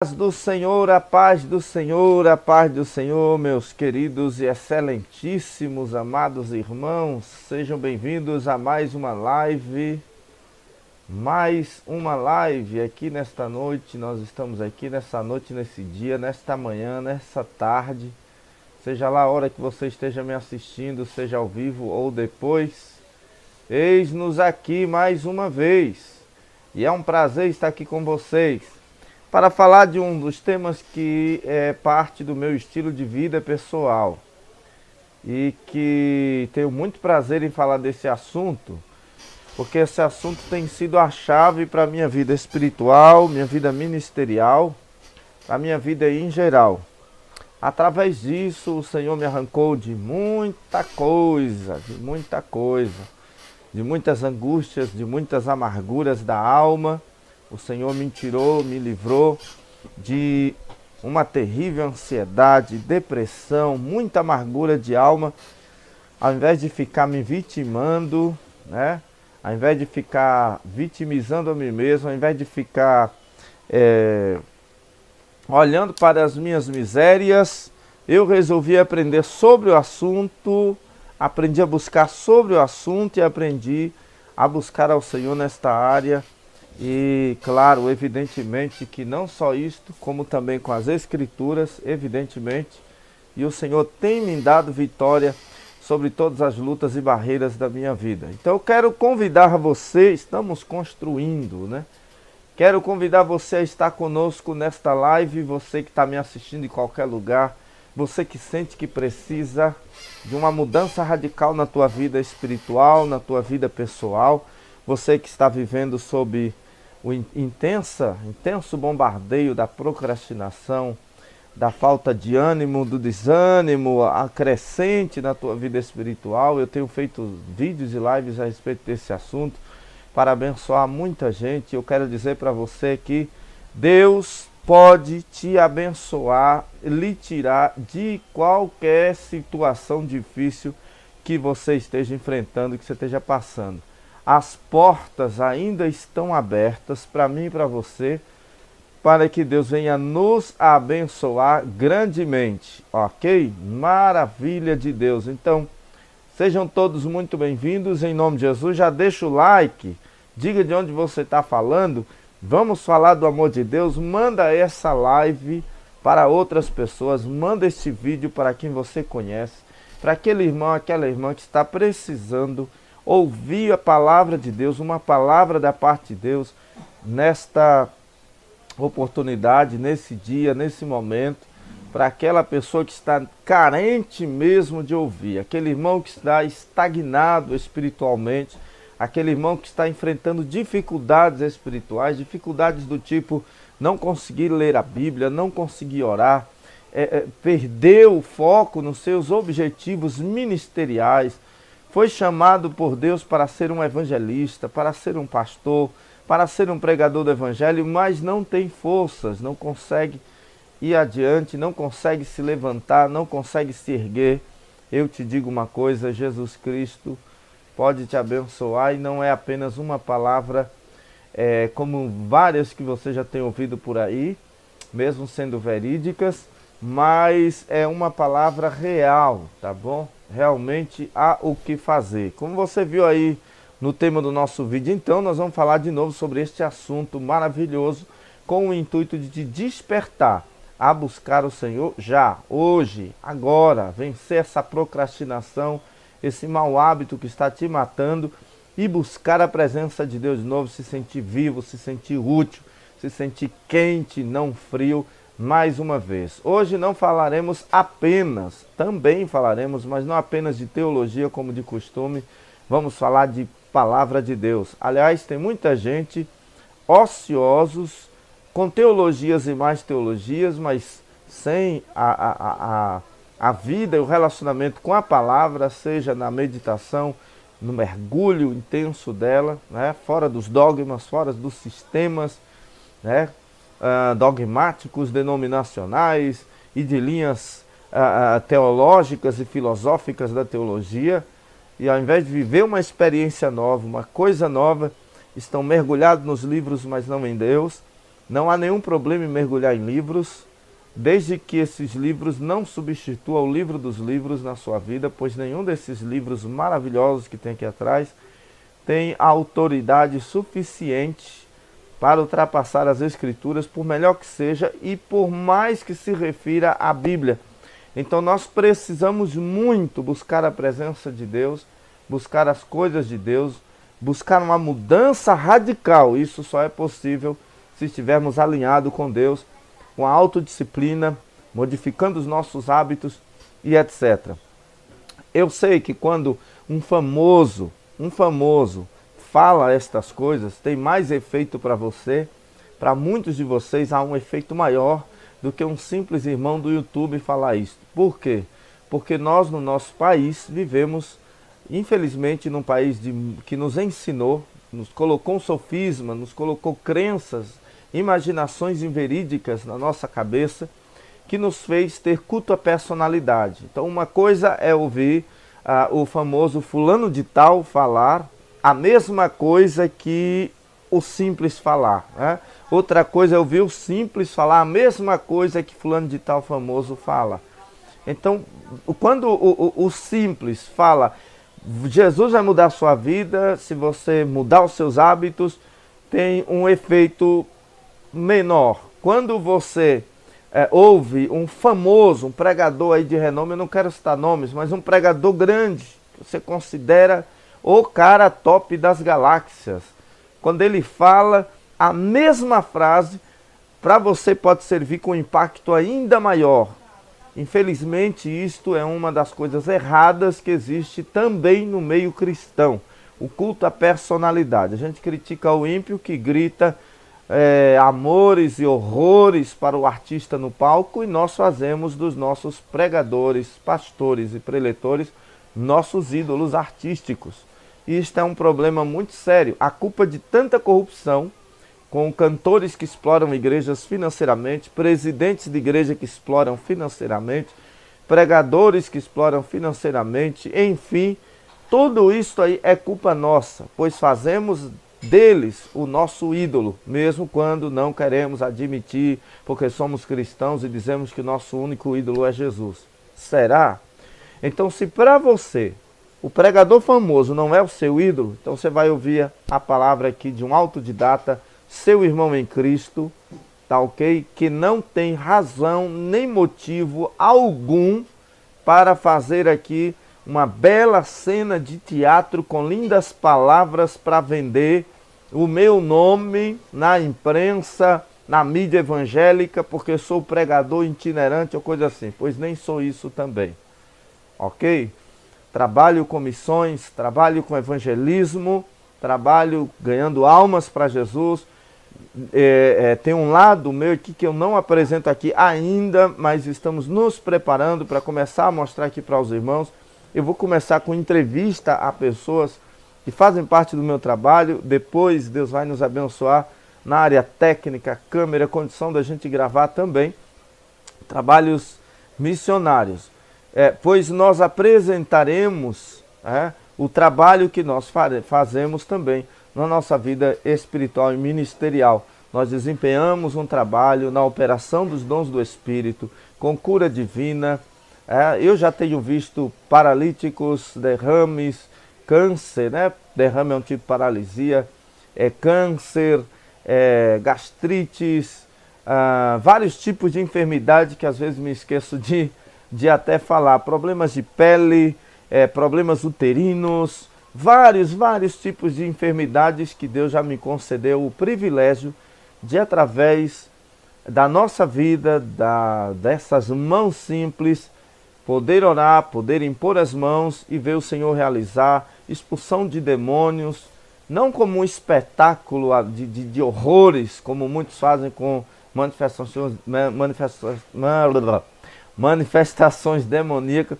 Paz do Senhor, a paz do Senhor, a paz do Senhor, meus queridos e excelentíssimos amados irmãos, sejam bem-vindos a mais uma live aqui nesta noite. Nós estamos aqui nessa noite, nesse dia, nesta manhã, nessa tarde, seja lá a hora que você esteja me assistindo, seja ao vivo ou depois. Eis-nos aqui mais uma vez e é um prazer estar aqui com vocês para falar de um dos temas que é parte do meu estilo de vida pessoal e que tenho muito prazer em falar desse assunto, porque esse assunto tem sido a chave para a minha vida espiritual, minha vida ministerial, a minha vida em geral. Através disso, o Senhor me arrancou de muita coisa, de muitas angústias, de muitas amarguras da alma. O Senhor me tirou, me livrou de uma terrível ansiedade, depressão, muita amargura de alma. Ao invés de ficar me vitimando, né? Ao invés de ficar vitimizando a mim mesmo, ao invés de ficar olhando para as minhas misérias, eu resolvi aprender sobre o assunto, aprendi a buscar sobre o assunto e aprendi a buscar ao Senhor nesta área. E claro, evidentemente que não só isto, como também com as escrituras, evidentemente, e o Senhor tem me dado vitória sobre todas as lutas e barreiras da minha vida. Então eu quero convidar você, estamos construindo, né? Quero convidar você a estar conosco nesta live, você que está me assistindo em qualquer lugar, você que sente que precisa de uma mudança radical na tua vida espiritual, na tua vida pessoal, você que está vivendo sob o intenso bombardeio da procrastinação, da falta de ânimo, do desânimo acrescente na tua vida espiritual. Eu tenho feito vídeos e lives a respeito desse assunto para abençoar muita gente. Eu quero dizer para você que Deus pode te abençoar, lhe tirar de qualquer situação difícil que você esteja enfrentando, que você esteja passando. As portas ainda estão abertas para mim e para você, para que Deus venha nos abençoar grandemente, ok? Maravilha de Deus. Então, sejam todos muito bem-vindos em nome de Jesus. Já deixa o like, diga de onde você está falando. Vamos falar do amor de Deus. Manda essa live para outras pessoas, manda este vídeo para quem você conhece, para aquele irmão, aquela irmã que está precisando ouvir a palavra de Deus, uma palavra da parte de Deus, nesta oportunidade, nesse dia, nesse momento, para aquela pessoa que está carente mesmo de ouvir, aquele irmão que está estagnado espiritualmente, aquele irmão que está enfrentando dificuldades espirituais, dificuldades do tipo não conseguir ler a Bíblia, não conseguir orar, perdeu o foco nos seus objetivos ministeriais, foi chamado por Deus para ser um evangelista, para ser um pastor, para ser um pregador do evangelho, mas não tem forças, não consegue ir adiante, não consegue se levantar, não consegue se erguer. Eu te digo uma coisa, Jesus Cristo pode te abençoar, e não é apenas uma palavra como várias que você já tem ouvido por aí, mesmo sendo verídicas, mas é uma palavra real, tá bom? Realmente há o que fazer. Como você viu aí no tema do nosso vídeo, então nós vamos falar de novo sobre este assunto maravilhoso, com o intuito de te despertar a buscar o Senhor já, hoje, agora, vencer essa procrastinação, esse mau hábito que está te matando, e buscar a presença de Deus de novo, se sentir vivo, se sentir útil, se sentir quente, não frio, mais uma vez. Hoje não falaremos apenas, também falaremos, mas não apenas de teologia como de costume, vamos falar de palavra de Deus. Aliás, tem muita gente ociosos, com teologias e mais teologias, mas sem a vida e o relacionamento com a palavra, seja na meditação, no mergulho intenso dela, né? Fora dos dogmas, fora dos sistemas, né? Dogmáticos, denominacionais e de linhas teológicas e filosóficas da teologia, e ao invés de viver uma experiência nova, uma coisa nova, estão mergulhados nos livros, mas não em Deus, Não há nenhum problema em mergulhar em livros, desde que esses livros não substituam o livro dos livros na sua vida, pois nenhum desses livros maravilhosos que tem aqui atrás tem autoridade suficiente para ultrapassar as Escrituras, por melhor que seja e por mais que se refira à Bíblia. Então nós precisamos muito buscar a presença de Deus, buscar as coisas de Deus, buscar uma mudança radical. Isso só é possível se estivermos alinhados com Deus, com a autodisciplina, modificando os nossos hábitos e etc. Eu sei que quando um famoso fala estas coisas, tem mais efeito para você. Para muitos de vocês há um efeito maior do que um simples irmão do YouTube falar isso. Por quê? Porque nós no nosso país vivemos, infelizmente, num país que nos ensinou, nos colocou um sofisma, nos colocou crenças, imaginações inverídicas na nossa cabeça, que nos fez ter culto à personalidade. Então uma coisa é ouvir o famoso fulano de tal falar a mesma coisa que o simples falar, né? Outra coisa é ouvir o simples falar a mesma coisa que fulano de tal famoso fala. Então, quando o simples fala, Jesus vai mudar a sua vida, se você mudar os seus hábitos, tem um efeito menor. Quando você ouve um famoso, um pregador aí de renome, eu não quero citar nomes, mas um pregador grande, que você considera o cara top das galáxias, quando ele fala a mesma frase, para você pode servir com um impacto ainda maior. Infelizmente, isto é uma das coisas erradas que existe também no meio cristão, o culto à personalidade. A gente critica o ímpio que grita amores e horrores para o artista no palco, e nós fazemos dos nossos pregadores, pastores e preletores nossos ídolos artísticos. E isto é um problema muito sério. A culpa de tanta corrupção, com cantores que exploram igrejas financeiramente, presidentes de igreja que exploram financeiramente, pregadores que exploram financeiramente, enfim, tudo isso aí é culpa nossa, pois fazemos deles o nosso ídolo, mesmo quando não queremos admitir, porque somos cristãos e dizemos que o nosso único ídolo é Jesus. Será? Então, se para você o pregador famoso não é o seu ídolo, então você vai ouvir a palavra aqui de um autodidata, seu irmão em Cristo, tá ok? Que não tem razão nem motivo algum para fazer aqui uma bela cena de teatro com lindas palavras para vender o meu nome na imprensa, na mídia evangélica, porque sou pregador itinerante ou coisa assim. Pois nem sou isso também, ok? Trabalho com missões, trabalho com evangelismo, trabalho ganhando almas para Jesus. Tem um lado meu aqui que eu não apresento aqui ainda, mas estamos nos preparando para começar a mostrar aqui para os irmãos. Eu vou começar com entrevista a pessoas que fazem parte do meu trabalho. Depois Deus vai nos abençoar na área técnica, câmera, condição da gente gravar também trabalhos missionários. Pois nós apresentaremos o trabalho que nós fazemos também na nossa vida espiritual e ministerial. Nós desempenhamos um trabalho na operação dos dons do Espírito, com cura divina. Eu já tenho visto paralíticos, derrames, câncer, né? Derrame é um tipo de paralisia, câncer, gastrites, vários tipos de enfermidade que às vezes me esqueço de até falar, problemas de pele, problemas uterinos, vários tipos de enfermidades que Deus já me concedeu o privilégio de, através da nossa vida, dessas mãos simples, poder orar, poder impor as mãos e ver o Senhor realizar expulsão de demônios, não como um espetáculo de horrores, como muitos fazem com manifestações demoníacas.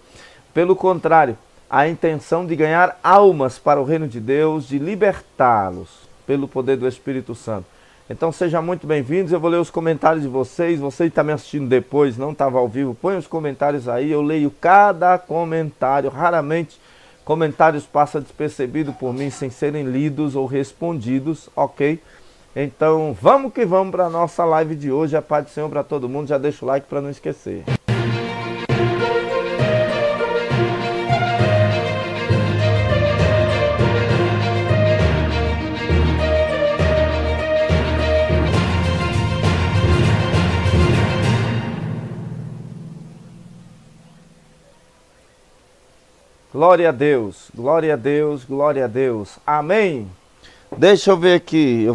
Pelo contrário, a intenção de ganhar almas para o reino de Deus, de libertá-los pelo poder do Espírito Santo. Então sejam muito bem-vindos, eu vou ler os comentários de vocês. Você que está me assistindo depois, não estava ao vivo, põe os comentários aí, eu leio cada comentário. Raramente comentários passam despercebidos por mim sem serem lidos ou respondidos, ok? Então, vamos que vamos para a nossa live de hoje. A paz do Senhor para todo mundo. Já deixa o like para não esquecer. Glória a Deus, glória a Deus, glória a Deus. Amém. Deixa eu ver aqui,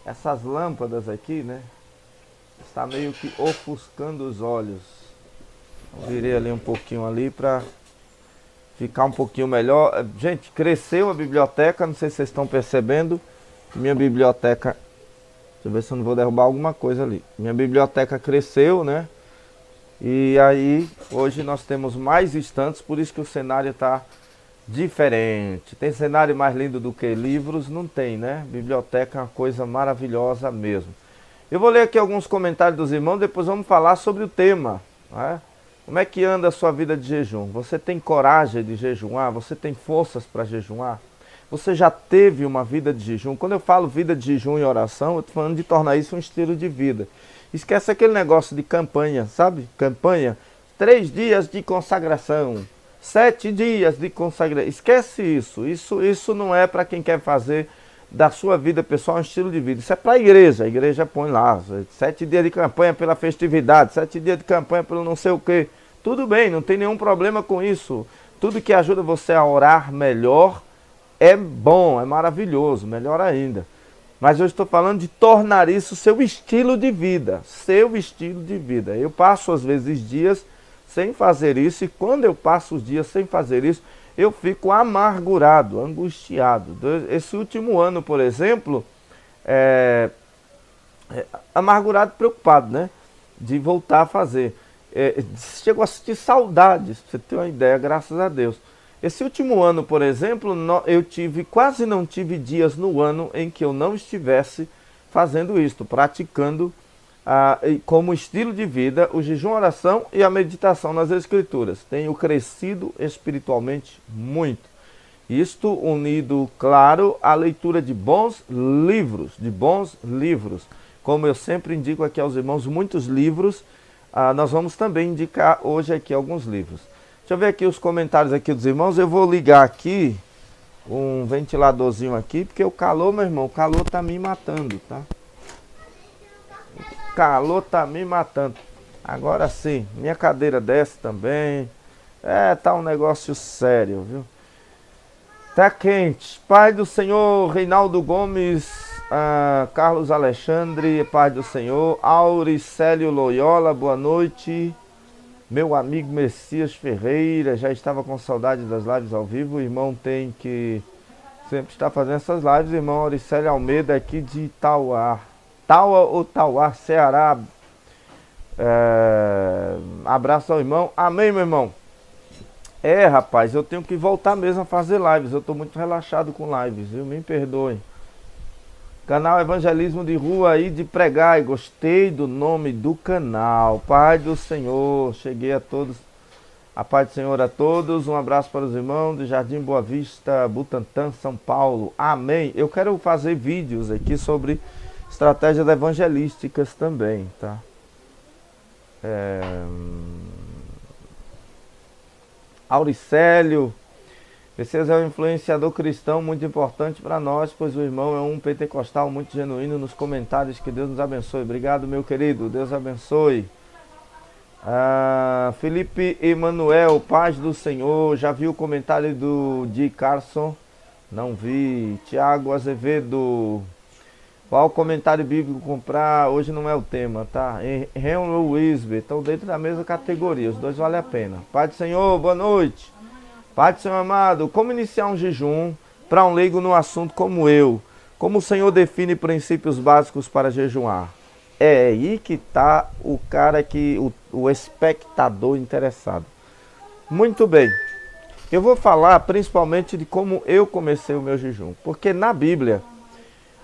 essas lâmpadas aqui, né? Está meio que ofuscando os olhos. Eu virei ali um pouquinho ali para ficar um pouquinho melhor. Gente, cresceu a biblioteca, não sei se vocês estão percebendo. Minha biblioteca, deixa eu ver se eu não vou derrubar alguma coisa ali. Minha biblioteca cresceu, né? E aí, hoje nós temos mais estantes, por isso que o cenário está diferente. Tem cenário mais lindo do que livros? Não tem, né? Biblioteca é uma coisa maravilhosa mesmo. Eu vou ler aqui alguns comentários dos irmãos, depois vamos falar sobre o tema, né? Como é que anda a sua vida de jejum? Você tem coragem de jejuar? Você tem forças para jejuar? Você já teve uma vida de jejum? Quando eu falo vida de jejum e oração, eu estou falando de tornar isso um estilo de vida. Esquece aquele negócio de campanha, sabe? Campanha, 3 dias de consagração, 7 dias de consagração. Esquece isso. Isso não é para quem quer fazer da sua vida pessoal um estilo de vida. Isso é para a igreja. A igreja põe lá 7 dias de campanha pela festividade, 7 dias de campanha pelo não sei o quê. Tudo bem, não tem nenhum problema com isso. Tudo que ajuda você a orar melhor é bom, é maravilhoso, melhor ainda. Mas eu estou falando de tornar isso seu estilo de vida. Seu estilo de vida. Eu passo às vezes dias sem fazer isso. E quando eu passo os dias sem fazer isso, eu fico amargurado, angustiado. Esse último ano, por exemplo, amargurado e preocupado, né? De voltar a fazer. Chegou a sentir saudades, pra você ter uma ideia, graças a Deus. Esse último ano, por exemplo, eu quase não tive dias no ano em que eu não estivesse fazendo isto, praticando como estilo de vida o jejum, a oração e a meditação nas Escrituras. Tenho crescido espiritualmente muito. Isto unido, claro, à leitura de bons livros. Como eu sempre indico aqui aos irmãos, muitos livros, nós vamos também indicar hoje aqui alguns livros. Deixa eu ver aqui os comentários aqui dos irmãos. Eu vou ligar aqui um ventiladorzinho aqui, porque o calor, meu irmão, o calor tá me matando, tá? O calor tá me matando. Agora sim, minha cadeira desce também. Tá um negócio sério, viu? Tá quente. Pai do Senhor, Reinaldo Gomes, Carlos Alexandre, Pai do Senhor, Auricélio Loyola, boa noite. Meu amigo Messias Ferreira, já estava com saudade das lives ao vivo. O irmão tem que sempre estar fazendo essas lives. O irmão Auricélio Almeida aqui de Tauá. Tauá, Ceará. Abraço ao irmão. Amém, meu irmão. Rapaz, eu tenho que voltar mesmo a fazer lives. Eu estou muito relaxado com lives, viu? Me perdoem. Canal Evangelismo de Rua aí de Pregai. Gostei do nome do canal. Pai do Senhor. Cheguei a todos. A paz do Senhor a todos. Um abraço para os irmãos do Jardim Boa Vista, Butantã, São Paulo. Amém. Eu quero fazer vídeos aqui sobre estratégias evangelísticas também, tá? Auricélio. Messias é um influenciador cristão muito importante para nós, pois o irmão é um pentecostal muito genuíno nos comentários. Que Deus nos abençoe. Obrigado, meu querido. Deus abençoe. Felipe Emanuel, paz do Senhor. Já viu o comentário do Di Carson? Não vi. Tiago Azevedo. Qual comentário bíblico comprar? Hoje não é o tema, tá? Henry Wisby. Estão dentro da mesma categoria. Os dois valem a pena. Pai do Senhor, boa noite. Pai do Senhor amado, como iniciar um jejum para um leigo no assunto como eu? Como o Senhor define princípios básicos para jejuar? É aí que está o cara o espectador interessado. Muito bem. Eu vou falar principalmente de como eu comecei o meu jejum. Porque na Bíblia,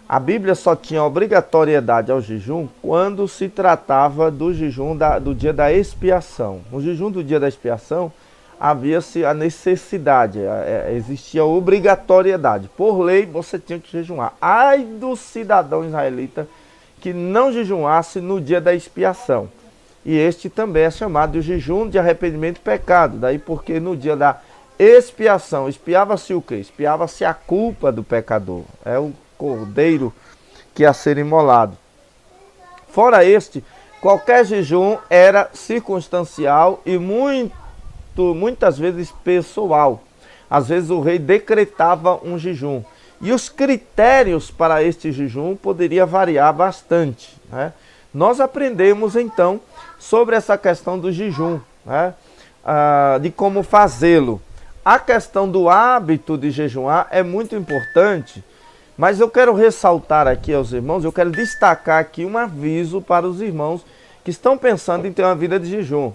a Bíblia só tinha obrigatoriedade ao jejum quando se tratava do jejum do dia da expiação. No jejum do dia da expiação, havia-se a necessidade, existia a obrigatoriedade. Por lei, você tinha que jejuar. Ai do cidadão israelita que não jejuasse no dia da expiação. E este também é chamado de jejum de arrependimento e pecado. Daí porque no dia da expiação, expiava-se o quê? Expiava-se a culpa do pecador. É o cordeiro que ia ser imolado. Fora este, qualquer jejum era circunstancial e muitas vezes pessoal. Às vezes o rei decretava um jejum. E os critérios para este jejum poderia variar bastante, né? Nós aprendemos então sobre essa questão do jejum, né? De como fazê-lo. A questão do hábito de jejuar é muito importante, mas eu quero ressaltar aqui aos irmãos, eu quero destacar aqui um aviso para os irmãos que estão pensando em ter uma vida de jejum.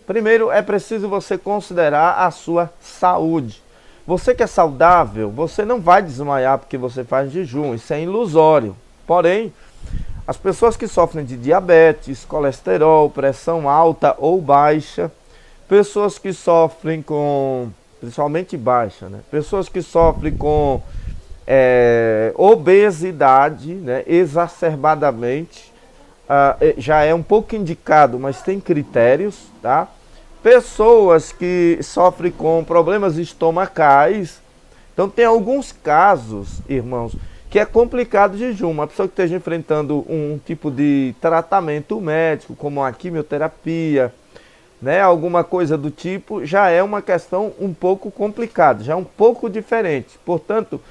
Primeiro, é preciso você considerar a sua saúde. Você que é saudável, você não vai desmaiar porque você faz jejum, isso é ilusório. Porém, as pessoas que sofrem de diabetes, colesterol, pressão alta ou baixa, pessoas que sofrem com, principalmente baixa, né? Pessoas que sofrem com obesidade, né? Exacerbadamente, já é um pouco indicado, mas tem critérios, tá? Pessoas que sofrem com problemas estomacais. Então tem alguns casos, irmãos, que é complicado o jejum. Uma pessoa que esteja enfrentando um tipo de tratamento médico, como a quimioterapia, né, alguma coisa do tipo, já é uma questão um pouco complicada, já é um pouco diferente. Portanto,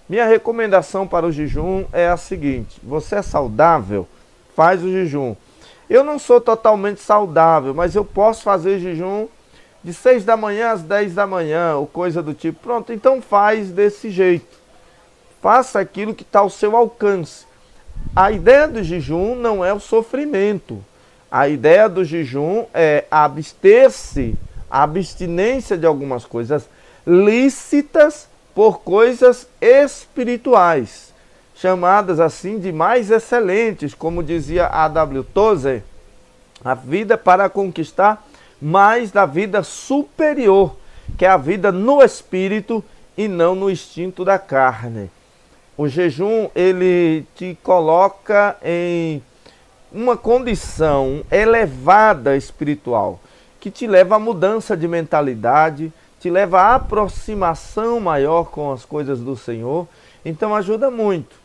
minha recomendação para o jejum é a seguinte: você é saudável, faz o jejum. Eu não sou totalmente saudável, mas eu posso fazer jejum de 6 da manhã às 10 da manhã, ou coisa do tipo. Pronto, então faz desse jeito. Faça aquilo que está ao seu alcance. A ideia do jejum não é o sofrimento. A ideia do jejum é abster-se, a abstinência de algumas coisas lícitas por coisas espirituais, chamadas assim de mais excelentes, como dizia A.W. Tozer, a vida para conquistar mais da vida superior, que é a vida no espírito e não no instinto da carne. O jejum, ele te coloca em uma condição elevada espiritual, que te leva à mudança de mentalidade, te leva à aproximação maior com as coisas do Senhor. Então ajuda muito.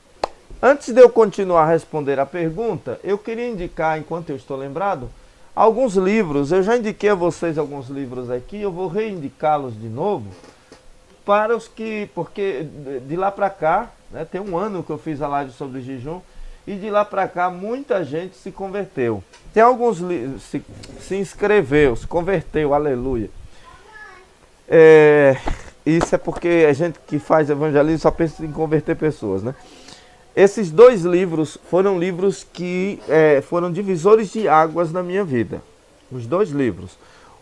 Antes de eu continuar a responder a pergunta, eu queria indicar, enquanto eu estou lembrado, alguns livros. Eu já indiquei a vocês alguns livros aqui, eu vou reindicá-los de novo, para os que, porque de lá para cá, né, tem um ano que eu fiz a live sobre jejum, e de lá para cá muita gente se converteu. Tem alguns se inscreveu, se converteu, aleluia. Isso é porque a gente que faz evangelismo só pensa em converter pessoas, né? Esses dois livros foram livros que foram divisores de águas na minha vida. Os dois livros.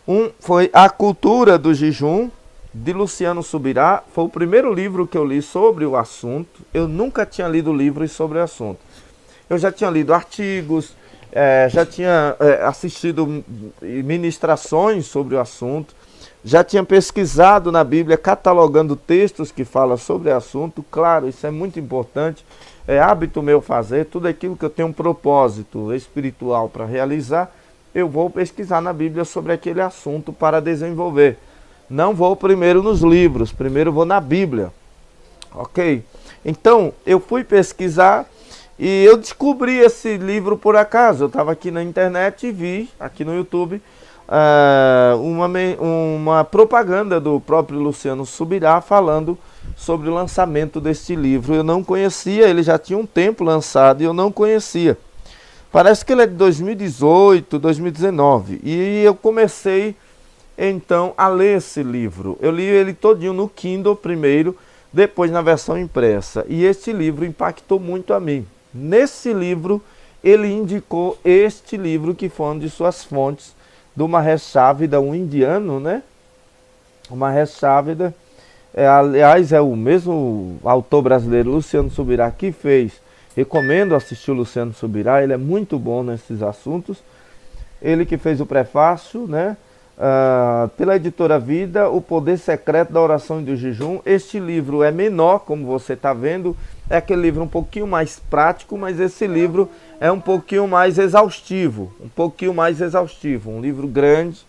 Um foi A Cultura do Jejum, de Luciano Subirá. Foi o primeiro livro que eu li sobre o assunto. Eu nunca tinha lido livros sobre o assunto. Eu já tinha lido artigos, já tinha assistido ministrações sobre o assunto, já tinha pesquisado na Bíblia, catalogando textos que falam sobre o assunto. Claro, isso é muito importante. É hábito meu fazer, tudo aquilo que eu tenho um propósito espiritual para realizar, eu vou pesquisar na Bíblia sobre aquele assunto para desenvolver. Não vou primeiro nos livros, primeiro vou na Bíblia. Ok? Então, eu fui pesquisar e eu descobri esse livro por acaso. Eu estava aqui na internet e vi, aqui no YouTube, uma propaganda do próprio Luciano Subirá falando sobre o lançamento deste livro. Eu não conhecia, ele já tinha um tempo lançado e eu não conhecia. Parece que ele é de 2018, 2019. E eu comecei então a ler esse livro. Eu li ele todinho no Kindle primeiro, depois na versão impressa. E este livro impactou muito a mim. Nesse livro, ele indicou este livro que foi uma de suas fontes, do Mahesh Chavda, um indiano, né? O Mahesh Chavda, aliás, é o mesmo autor brasileiro, Luciano Subirá, que fez. Recomendo assistir o Luciano Subirá, ele é muito bom nesses assuntos. Ele que fez o prefácio, né? pela editora Vida, O Poder Secreto da Oração e do Jejum. Este livro é menor, como você está vendo, é aquele livro um pouquinho mais prático, mas esse livro é um pouquinho mais exaustivo, um livro grande.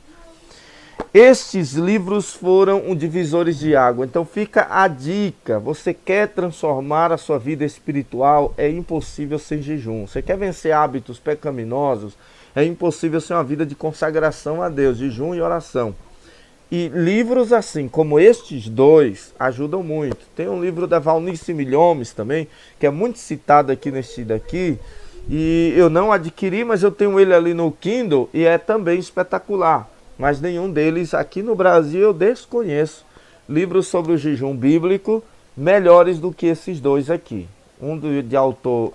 Estes livros foram divisores de água, então fica a dica: você quer transformar a sua vida espiritual, é impossível sem jejum. Você quer vencer hábitos pecaminosos, é impossível sem uma vida de consagração a Deus, jejum e oração. E livros assim, como estes dois, ajudam muito. Tem um livro da Valnice Milhomes também, que é muito citado aqui neste daqui, e eu não adquiri, mas eu tenho ele ali no Kindle, e é também espetacular. Mas nenhum deles aqui no Brasil eu desconheço. Livros sobre o jejum bíblico melhores do que esses dois aqui. Um de autor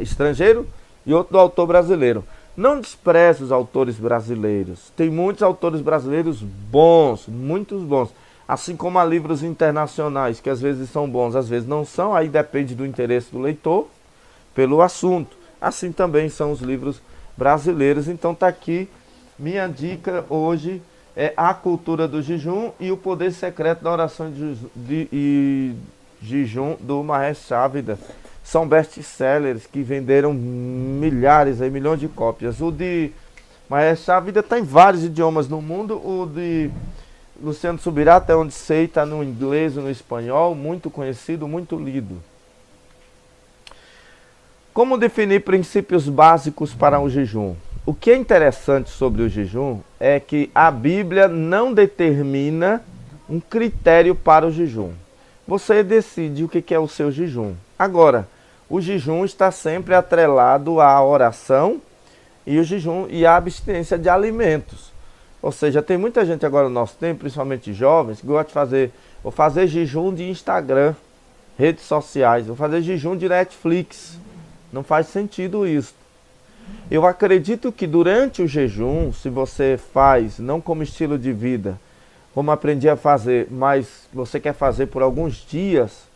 estrangeiro e outro do autor brasileiro. Não despreze os autores brasileiros. Tem muitos autores brasileiros bons, muitos bons. Assim como há livros internacionais que às vezes são bons, às vezes não são. Aí depende do interesse do leitor pelo assunto. Assim também são os livros brasileiros. Então está aqui. Minha dica hoje é A Cultura do Jejum e O Poder Secreto da Oração e Jejum do Mahesh Chavda. São best-sellers que venderam milhares, milhões de cópias. O de Mahesh Chavda está em vários idiomas no mundo. O de Luciano Subirá, até onde sei, está no inglês e no espanhol. Muito conhecido, muito lido. Como definir princípios básicos para o jejum? O que é interessante sobre o jejum é que a Bíblia não determina um critério para o jejum. Você decide o que é o seu jejum. Agora, o jejum está sempre atrelado à oração e o jejum e à abstinência de alimentos. Ou seja, tem muita gente agora no nosso tempo, principalmente jovens, que gosta de vou fazer jejum de Instagram, redes sociais, vou fazer jejum de Netflix. Não faz sentido isso. Eu acredito que durante o jejum, se você faz, não como estilo de vida, como aprendi a fazer, mas você quer fazer por alguns dias,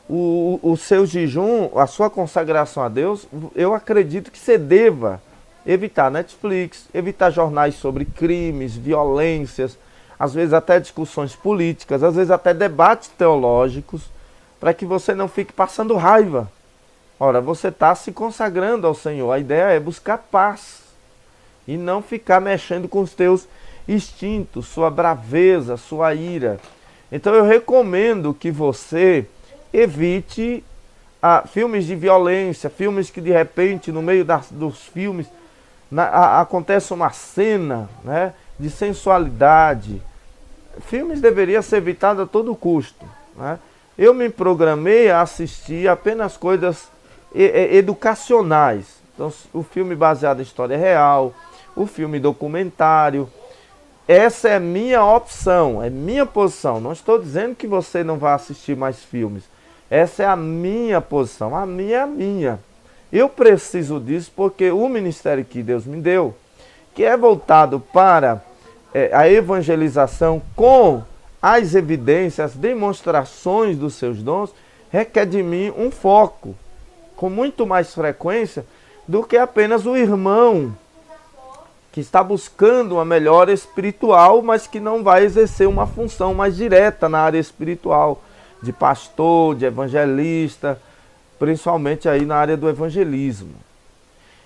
o seu jejum, a sua consagração a Deus, eu acredito que você deva evitar Netflix, evitar jornais sobre crimes, violências, às vezes até discussões políticas, às vezes até debates teológicos, para que você não fique passando raiva. Ora, você está se consagrando ao Senhor. A ideia é buscar paz e não ficar mexendo com os teus instintos, sua braveza, sua ira. Então eu recomendo que você evite filmes de violência, filmes que de repente no meio dos filmes acontece uma cena, né, de sensualidade. Filmes deveriam ser evitados a todo custo, né? Eu me programei a assistir apenas coisas educacionais. Então, o filme baseado em história real, o filme documentário. Essa é minha opção, é minha posição. Não estou dizendo que você não vai assistir mais filmes. Essa é a minha posição, a minha. Eu preciso disso porque o ministério que Deus me deu, que é voltado para a evangelização com as evidências, as demonstrações dos seus dons, requer de mim um foco com muito mais frequência do que apenas o irmão que está buscando uma melhora espiritual, mas que não vai exercer uma função mais direta na área espiritual, de pastor, de evangelista, principalmente aí na área do evangelismo.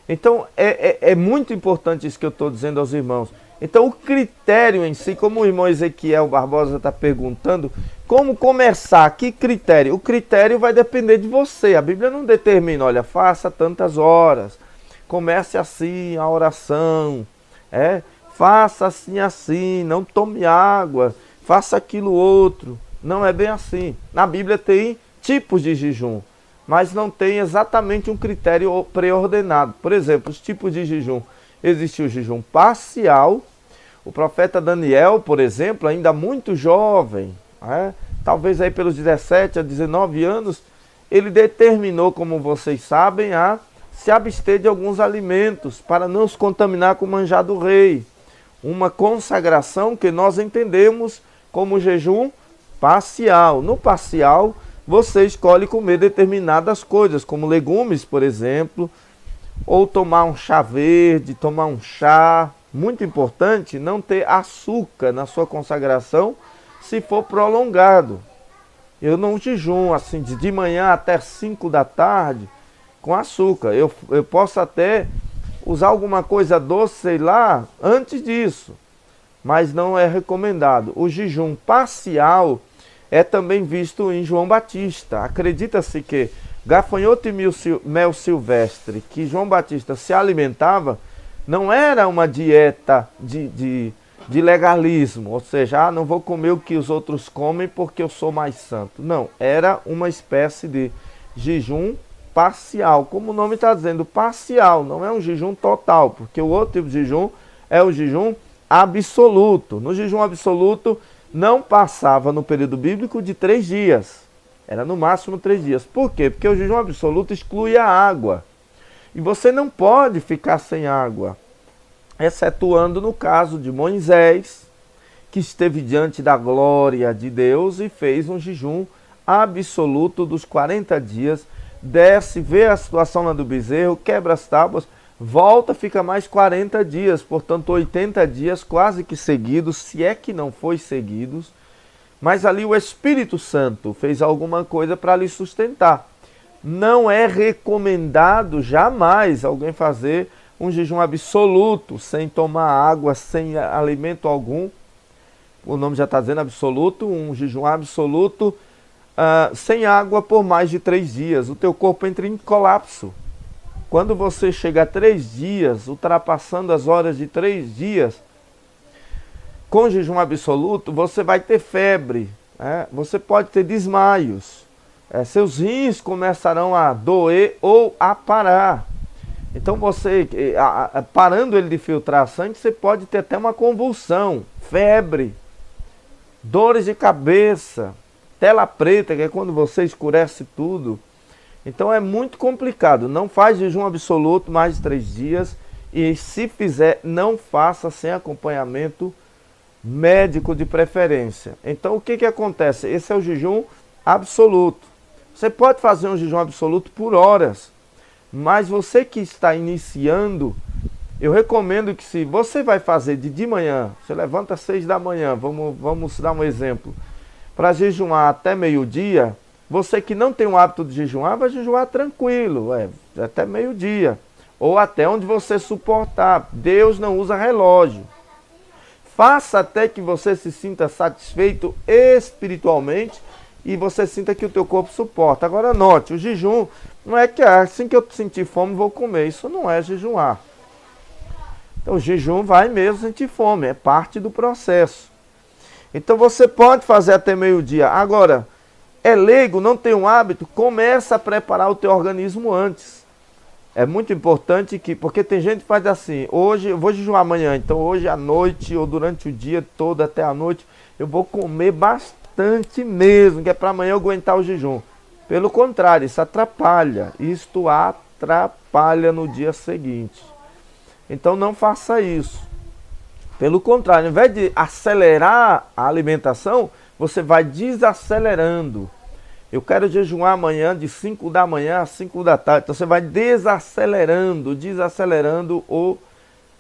Então é muito importante isso que eu estou dizendo aos irmãos. Então o critério em si, como o irmão Ezequiel Barbosa está perguntando, como começar? Que critério? O critério vai depender de você. A Bíblia não determina, olha, faça tantas horas, comece assim a oração, faça assim, não tome água, faça aquilo outro. Não é bem assim. Na Bíblia tem tipos de jejum, mas não tem exatamente um critério pré-ordenado. Por exemplo, os tipos de jejum. Existe o jejum parcial. O profeta Daniel, por exemplo, ainda muito jovem, talvez aí pelos 17 a 19 anos, ele determinou, como vocês sabem, a se abster de alguns alimentos para não se contaminar com o manjar do rei. Uma consagração que nós entendemos como jejum parcial. No parcial, você escolhe comer determinadas coisas, como legumes, por exemplo, ou tomar um chá verde, tomar um chá, Muito importante não ter açúcar na sua consagração se for prolongado. Eu não jejum assim de manhã até 5 da tarde com açúcar. Eu posso até usar alguma coisa doce, sei lá, antes disso. Mas não é recomendado. O jejum parcial é também visto em João Batista. Acredita-se que gafanhoto e mel silvestre que João Batista se alimentava não era uma dieta de legalismo, ou seja, não vou comer o que os outros comem porque eu sou mais santo. Não, era uma espécie de jejum parcial, como o nome está dizendo, parcial, não é um jejum total, porque o outro tipo de jejum é o jejum absoluto. No jejum absoluto não passava no período bíblico de 3 dias, era no máximo 3 dias. Por quê? Porque o jejum absoluto exclui a água. E você não pode ficar sem água, excetuando no caso de Moisés, que esteve diante da glória de Deus e fez um jejum absoluto dos 40 dias, desce, vê a situação lá do bezerro, quebra as tábuas, volta, fica mais 40 dias, portanto 80 dias quase que seguidos, se é que não foi seguidos, mas ali o Espírito Santo fez alguma coisa para lhe sustentar. Não é recomendado jamais alguém fazer um jejum absoluto, sem tomar água, sem alimento algum. O nome já está dizendo absoluto, um jejum absoluto, sem água por mais de 3 dias. O teu corpo entra em colapso. Quando você chega a 3 dias, ultrapassando as horas de 3 dias, com jejum absoluto, você vai ter febre, você pode ter desmaios. Seus rins começarão a doer ou a parar. Então você, parando ele de filtrar sangue, você pode ter até uma convulsão, febre, dores de cabeça, tela preta, que é quando você escurece tudo. Então é muito complicado. Não faz jejum absoluto mais de 3 dias. E se fizer, não faça sem acompanhamento médico de preferência. Então o que acontece? Esse é o jejum absoluto. Você pode fazer um jejum absoluto por horas, mas você que está iniciando, eu recomendo que se você vai fazer de manhã, você levanta às 6 da manhã, vamos dar um exemplo, para jejuar até meio-dia, você que não tem o hábito de jejuar, vai jejuar tranquilo, até meio-dia, ou até onde você suportar. Deus não usa relógio. Faça até que você se sinta satisfeito espiritualmente e você sinta que o teu corpo suporta. Agora note, o jejum não é que assim que eu sentir fome vou comer. Isso não é jejuar. Então o jejum vai mesmo sentir fome, é parte do processo. Então você pode fazer até meio-dia. Agora, é leigo, não tem um hábito, começa a preparar o teu organismo antes. É muito importante porque tem gente que faz assim, hoje eu vou jejuar amanhã, então hoje à noite ou durante o dia todo até a noite, eu vou comer bastante mesmo, que é para amanhã eu aguentar o jejum. Pelo contrário, isso atrapalha, isto atrapalha no dia seguinte. Então não faça isso. Pelo contrário, ao invés de acelerar a alimentação, você vai desacelerando. Eu quero jejuar amanhã de 5 da manhã a 5 da tarde. Então você vai desacelerando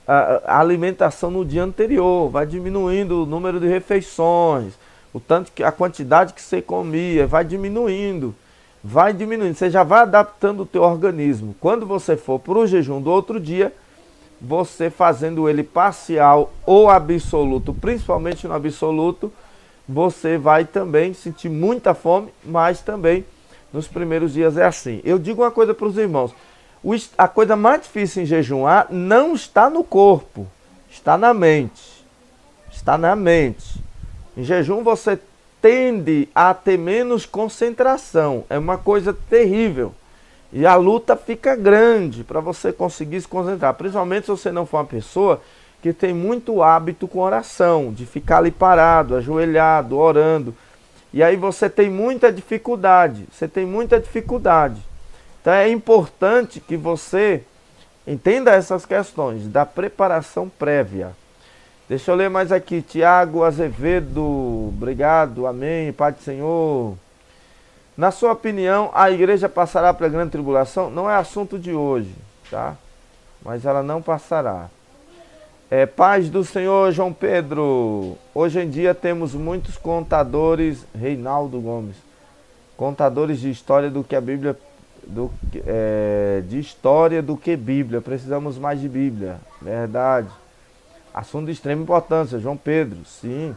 a alimentação no dia anterior. Vai diminuindo o número de refeições, a quantidade que você comia, vai diminuindo. Você já vai adaptando o teu organismo. Quando você for para o jejum do outro dia, você fazendo ele parcial ou absoluto, principalmente no absoluto, você vai também sentir muita fome, mas também nos primeiros dias é assim. Eu digo uma coisa para os irmãos, a coisa mais difícil em jejuar não está no corpo, está na mente. Está na mente. Em jejum você tende a ter menos concentração, é uma coisa terrível. E a luta fica grande para você conseguir se concentrar, principalmente se você não for uma pessoa que tem muito hábito com oração, de ficar ali parado, ajoelhado, orando. E aí você tem muita dificuldade, Então é importante que você entenda essas questões da preparação prévia. Deixa eu ler mais aqui, Tiago Azevedo, obrigado, amém, Pai do Senhor. Na sua opinião, a igreja passará pela grande tribulação? Não é assunto de hoje, tá? Mas ela não passará. Paz do Senhor, João Pedro. Hoje em dia temos muitos contadores, Reinaldo Gomes, contadores de história do que a Bíblia, de história do que Bíblia. Precisamos mais de Bíblia, verdade. Assunto de extrema importância, João Pedro, sim.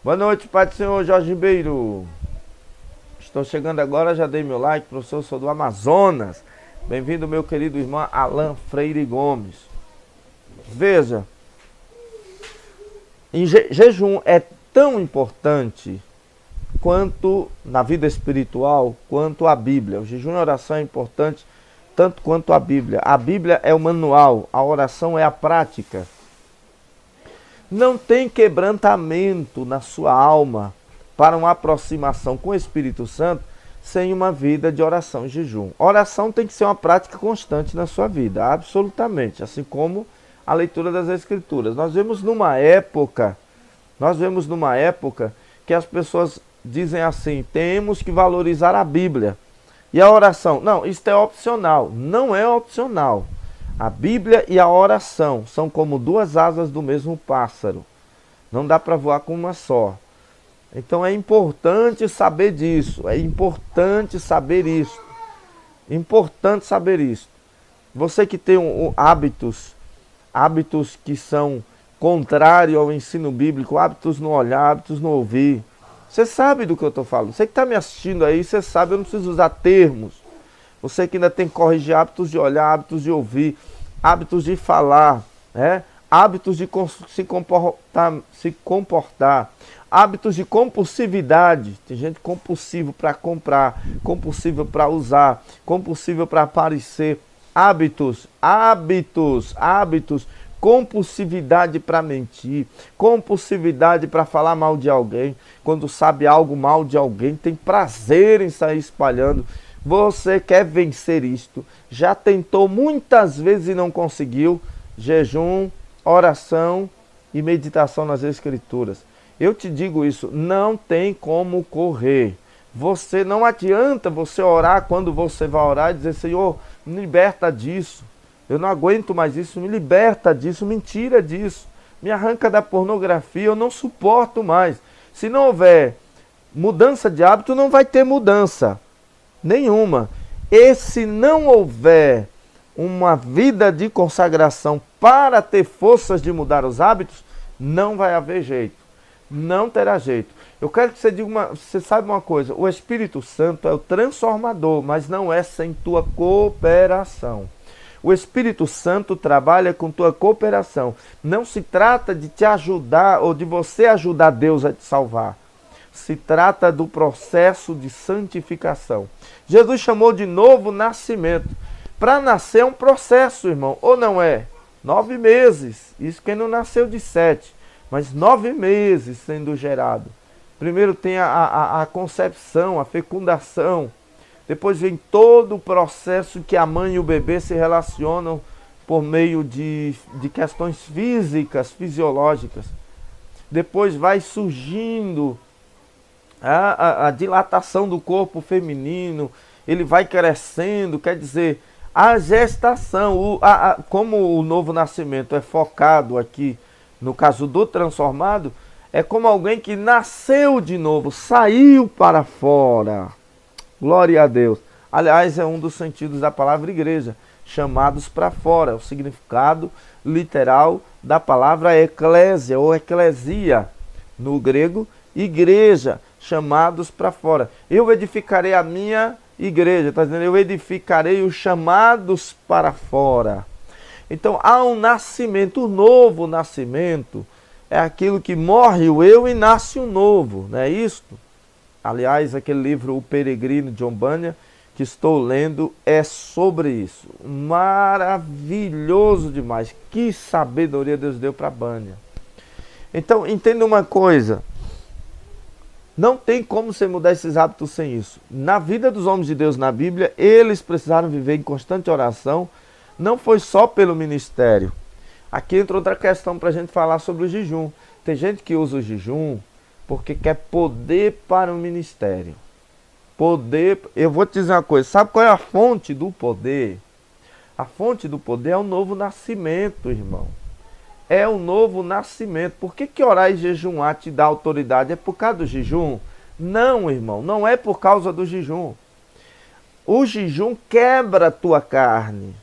Boa noite, Pai do Senhor, Jorge Ribeiro. Estou chegando agora, já dei meu like, professor, sou do Amazonas. Bem-vindo, meu querido irmão Alan Freire Gomes. Veja, jejum é tão importante quanto na vida espiritual, quanto a Bíblia. O jejum e a oração é importante tanto quanto a Bíblia. A Bíblia é o manual, a oração é a prática. Não tem quebrantamento na sua alma para uma aproximação com o Espírito Santo sem uma vida de oração e jejum. Oração tem que ser uma prática constante na sua vida, absolutamente, assim como a leitura das Escrituras. Nós vemos numa época que as pessoas dizem assim: temos que valorizar a Bíblia. E a oração? Não, isso é opcional. Não é opcional. A Bíblia e a oração são como duas asas do mesmo pássaro. Não dá para voar com uma só. Então é importante saber disso. É importante saber isso. Importante saber isso. Você que tem hábitos que são contrários ao ensino bíblico, hábitos no olhar, hábitos no ouvir. Você sabe do que eu estou falando. Você que está me assistindo aí, você sabe, eu não preciso usar termos. Você que ainda tem que corrigir hábitos de olhar, hábitos de ouvir, hábitos de falar, hábitos de se comportar, hábitos de compulsividade. Tem gente compulsivo para comprar, compulsivo para usar, compulsivo para aparecer. Hábitos, compulsividade para mentir, compulsividade para falar mal de alguém. Quando sabe algo mal de alguém, tem prazer em sair espalhando. Você quer vencer isto? Já tentou muitas vezes e não conseguiu? Jejum, oração e meditação nas Escrituras. Eu te digo isso, não tem como correr. Você não adianta você orar quando você vai orar e dizer: Senhor, me liberta disso. Eu não aguento mais isso, me liberta disso, me tira disso. Me arranca da pornografia, eu não suporto mais. Se não houver mudança de hábito, não vai ter mudança nenhuma. E se não houver uma vida de consagração para ter forças de mudar os hábitos, não vai haver jeito. Não terá jeito. Eu quero que você saiba uma coisa: o Espírito Santo é o transformador, mas não é sem tua cooperação. O Espírito Santo trabalha com tua cooperação. Não se trata de te ajudar ou de você ajudar Deus a te salvar. Se trata do processo de santificação. Jesus chamou de novo nascimento. Para nascer é um processo, irmão, ou não é? 9 meses. Isso quem não nasceu de 7. Mas 9 meses sendo gerado. Primeiro tem a concepção, a fecundação. Depois vem todo o processo que a mãe e o bebê se relacionam por meio de questões físicas, fisiológicas. Depois vai surgindo a dilatação do corpo feminino. Ele vai crescendo, quer dizer, a gestação, como o novo nascimento é focado aqui, no caso do transformado, é como alguém que nasceu de novo, saiu para fora. Glória a Deus. Aliás, é um dos sentidos da palavra igreja, chamados para fora. É o significado literal da palavra eclésia ou eclesia. No grego, igreja, chamados para fora. Eu edificarei a minha igreja, está dizendo, eu edificarei os chamados para fora. Então há um nascimento, um novo nascimento. É aquilo que morre o eu e nasce o novo, não é isto? Aliás, aquele livro O Peregrino, de John Bunyan, que estou lendo, é sobre isso. Maravilhoso demais. Que sabedoria Deus deu para Bunyan. Então, entenda uma coisa. Não tem como você mudar esses hábitos sem isso. Na vida dos homens de Deus na Bíblia, eles precisaram viver em constante oração. Não foi só pelo ministério. Aqui entra outra questão para a gente falar sobre o jejum. Tem gente que usa o jejum porque quer poder para o ministério. Poder, eu vou te dizer uma coisa, sabe qual é a fonte do poder? A fonte do poder é o novo nascimento, irmão. é o novo nascimento. Por que orar e jejuar te dá autoridade? É por causa do jejum? Não, irmão, não é por causa do jejum. O jejum quebra a tua carne.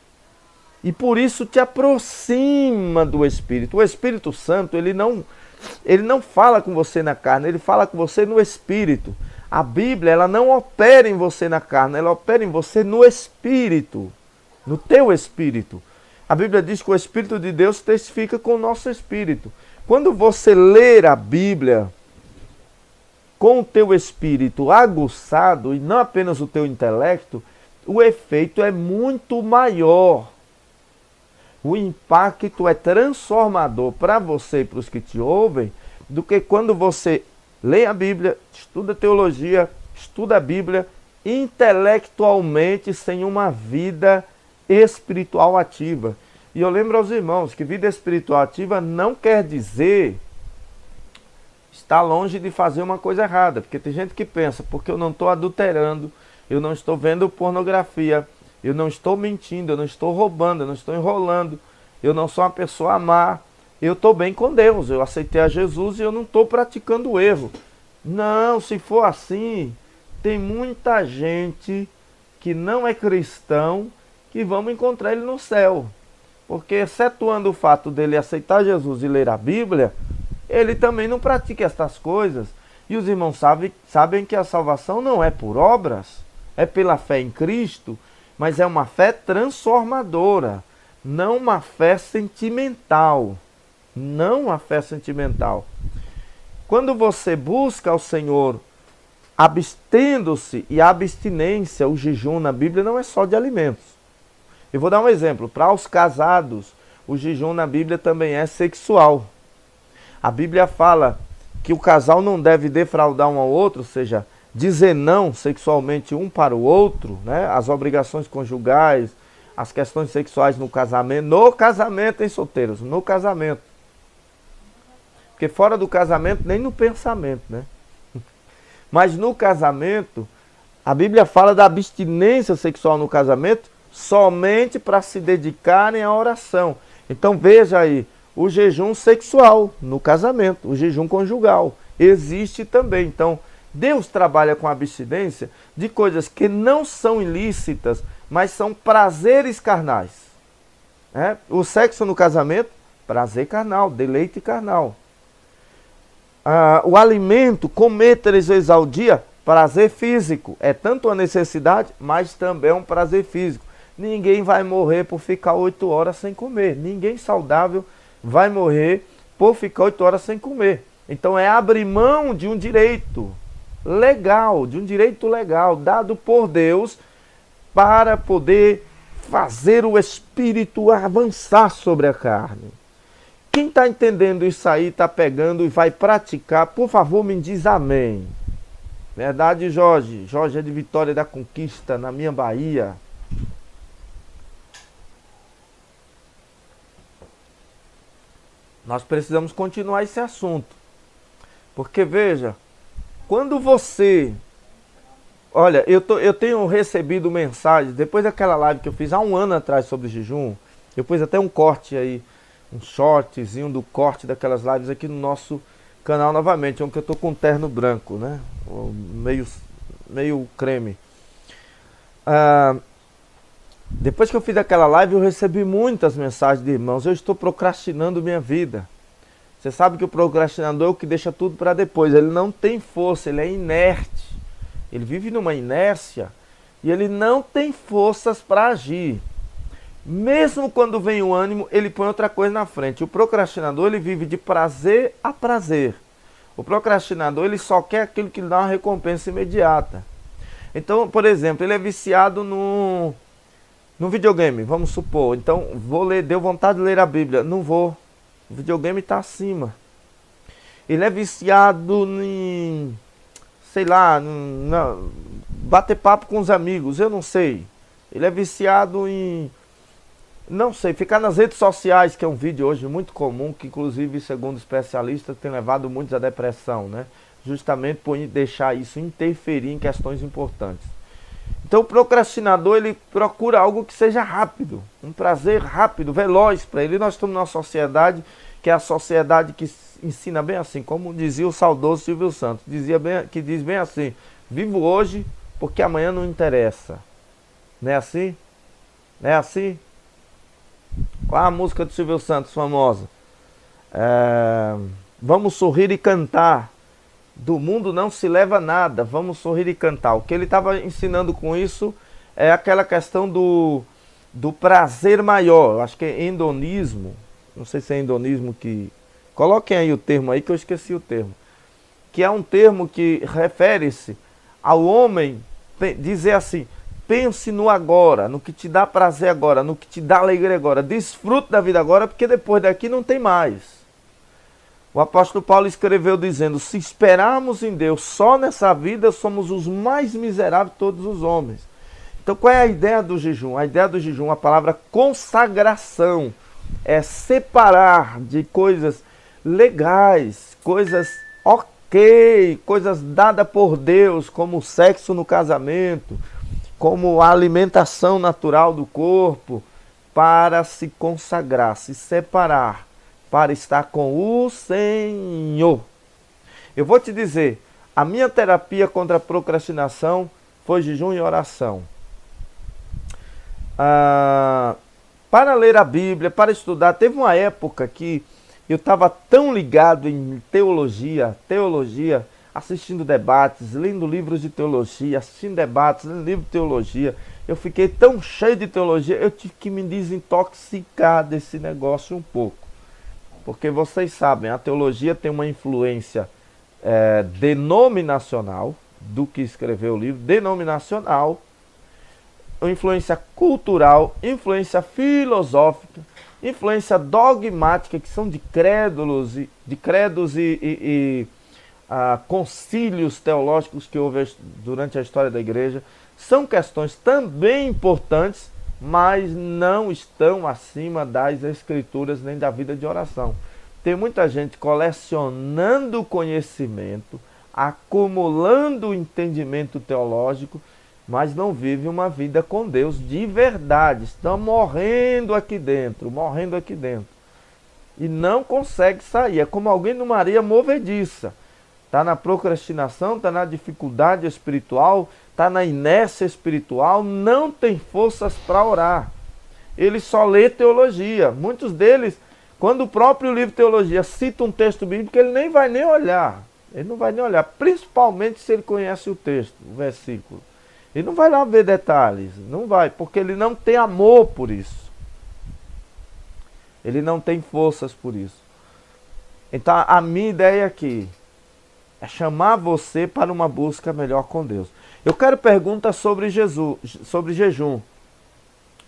E por isso te aproxima do Espírito. O Espírito Santo, ele não fala com você na carne, ele fala com você no Espírito. A Bíblia, ela não opera em você na carne, ela opera em você no Espírito, no teu Espírito. A Bíblia diz que o Espírito de Deus testifica com o nosso Espírito. Quando você ler a Bíblia com o teu Espírito aguçado, e não apenas o teu intelecto, o efeito é muito maior. O impacto é transformador para você e para os que te ouvem, do que quando você lê a Bíblia, estuda teologia, estuda a Bíblia, intelectualmente, sem uma vida espiritual ativa. E eu lembro aos irmãos que vida espiritual ativa não quer dizer estar longe de fazer uma coisa errada. Porque tem gente que pensa, porque eu não estou adulterando, eu não estou vendo pornografia, eu não estou mentindo, eu não estou roubando, eu não estou enrolando, eu não sou uma pessoa má, eu estou bem com Deus, eu aceitei a Jesus e eu não estou praticando o erro. Não, se for assim, tem muita gente que não é cristão que vamos encontrar ele no céu. Porque, excetuando o fato dele aceitar Jesus e ler a Bíblia, ele também não pratica estas coisas. E os irmãos sabem que a salvação não é por obras, é pela fé em Cristo, mas é uma fé transformadora, não uma fé sentimental. Não uma fé sentimental. Quando você busca ao Senhor abstendo-se, e a abstinência, o jejum na Bíblia não é só de alimentos. Eu vou dar um exemplo. Para os casados, o jejum na Bíblia também é sexual. A Bíblia fala que o casal não deve defraudar um ao outro, ou seja, dizer não sexualmente um para o outro, né? As obrigações conjugais, as questões sexuais no casamento, hein, solteiros? No casamento. Porque fora do casamento, nem no pensamento, né? Mas no casamento, a Bíblia fala da abstinência sexual no casamento somente para se dedicarem à oração. Então veja aí, o jejum sexual no casamento, o jejum conjugal, existe também. Então, Deus trabalha com a abstinência de coisas que não são ilícitas, mas são prazeres carnais. O sexo no casamento, prazer carnal, deleite carnal. O alimento, comer 3 vezes ao dia, prazer físico. É tanto uma necessidade, mas também um prazer físico. Ninguém vai morrer por ficar 8 horas sem comer. Ninguém saudável vai morrer por ficar 8 horas sem comer. Então é abrir mão de um direito legal, dado por Deus, para poder fazer o espírito avançar sobre a carne. Quem está entendendo isso aí, está pegando e vai praticar, por favor me diz amém. Verdade, Jorge? Jorge é de Vitória da Conquista, na minha Bahia. Nós precisamos continuar esse assunto. Porque veja, quando você... Olha, eu tenho recebido mensagens, depois daquela live que eu fiz há 1 ano atrás sobre jejum, eu pus até um corte aí, um shortzinho do corte daquelas lives aqui no nosso canal novamente, onde eu estou com um terno branco, né? Meio creme. Depois que eu fiz aquela live, eu recebi muitas mensagens de irmãos. Eu estou procrastinando minha vida. Você sabe que o procrastinador é o que deixa tudo para depois. Ele não tem força, ele é inerte. Ele vive numa inércia e ele não tem forças para agir. Mesmo quando vem o ânimo, ele põe outra coisa na frente. O procrastinador, ele vive de prazer a prazer. O procrastinador, ele só quer aquilo que lhe dá uma recompensa imediata. Então, por exemplo, ele é viciado no videogame, vamos supor. Então, deu vontade de ler a Bíblia. Não vou. O videogame está acima. Ele é viciado em, sei lá, bater papo com os amigos, eu não sei. Ele é viciado em, não sei, ficar nas redes sociais, que é um vídeo hoje muito comum, que inclusive, segundo especialistas, tem levado muitos à depressão, né? Justamente por deixar isso interferir em questões importantes. Então o procrastinador, ele procura algo que seja rápido, um prazer rápido, veloz para ele. Nós estamos numa sociedade que é a sociedade que ensina bem assim, como dizia o saudoso Silvio Santos, diz bem assim: vivo hoje porque amanhã não interessa. Não é assim? Não é assim? Qual a música do Silvio Santos famosa? Vamos sorrir e cantar. Do mundo não se leva nada, vamos sorrir e cantar. O que ele estava ensinando com isso é aquela questão do prazer maior. Eu acho que é hedonismo. Não sei se é hedonismo que... Coloquem aí o termo aí que eu esqueci o termo. Que é um termo que refere-se ao homem dizer assim: pense no agora, no que te dá prazer agora, no que te dá alegria agora. Desfrute da vida agora, porque depois daqui não tem mais. O apóstolo Paulo escreveu dizendo: se esperarmos em Deus só nessa vida, somos os mais miseráveis de todos os homens. Então qual é a ideia do jejum? A ideia do jejum, a palavra consagração, é separar de coisas legais, coisas ok, coisas dadas por Deus, como o sexo no casamento, como a alimentação natural do corpo, para se consagrar, se separar, para estar com o Senhor. Eu vou te dizer, a minha terapia contra a procrastinação foi jejum e oração. Para ler a Bíblia, para estudar, teve uma época que eu estava tão ligado em teologia, assistindo debates, lendo livros de teologia, assistindo debates, lendo livros de teologia. Eu fiquei tão cheio de teologia, eu tive que me desintoxicar desse negócio um pouco. Porque vocês sabem, a teologia tem uma influência denominacional, do que escreveu o livro, denominacional, influência cultural, influência filosófica, influência dogmática, que são de credos e concílios teológicos que houve durante a história da igreja. São questões também importantes, mas não estão acima das escrituras nem da vida de oração. Tem muita gente colecionando conhecimento, acumulando entendimento teológico, mas não vive uma vida com Deus de verdade. Estão morrendo aqui dentro. E não consegue sair. É como alguém numa areia movediça. Está na procrastinação, está na dificuldade espiritual, está na inércia espiritual, não tem forças para orar. Ele só lê teologia. Muitos deles, quando o próprio livro de teologia cita um texto bíblico, ele nem vai nem olhar. Ele não vai nem olhar, principalmente se ele conhece o texto, o versículo. Ele não vai lá ver detalhes, não vai, porque ele não tem amor por isso. Ele não tem forças por isso. Então a minha ideia aqui é chamar você para uma busca melhor com Deus. Eu quero perguntas sobre sobre jejum.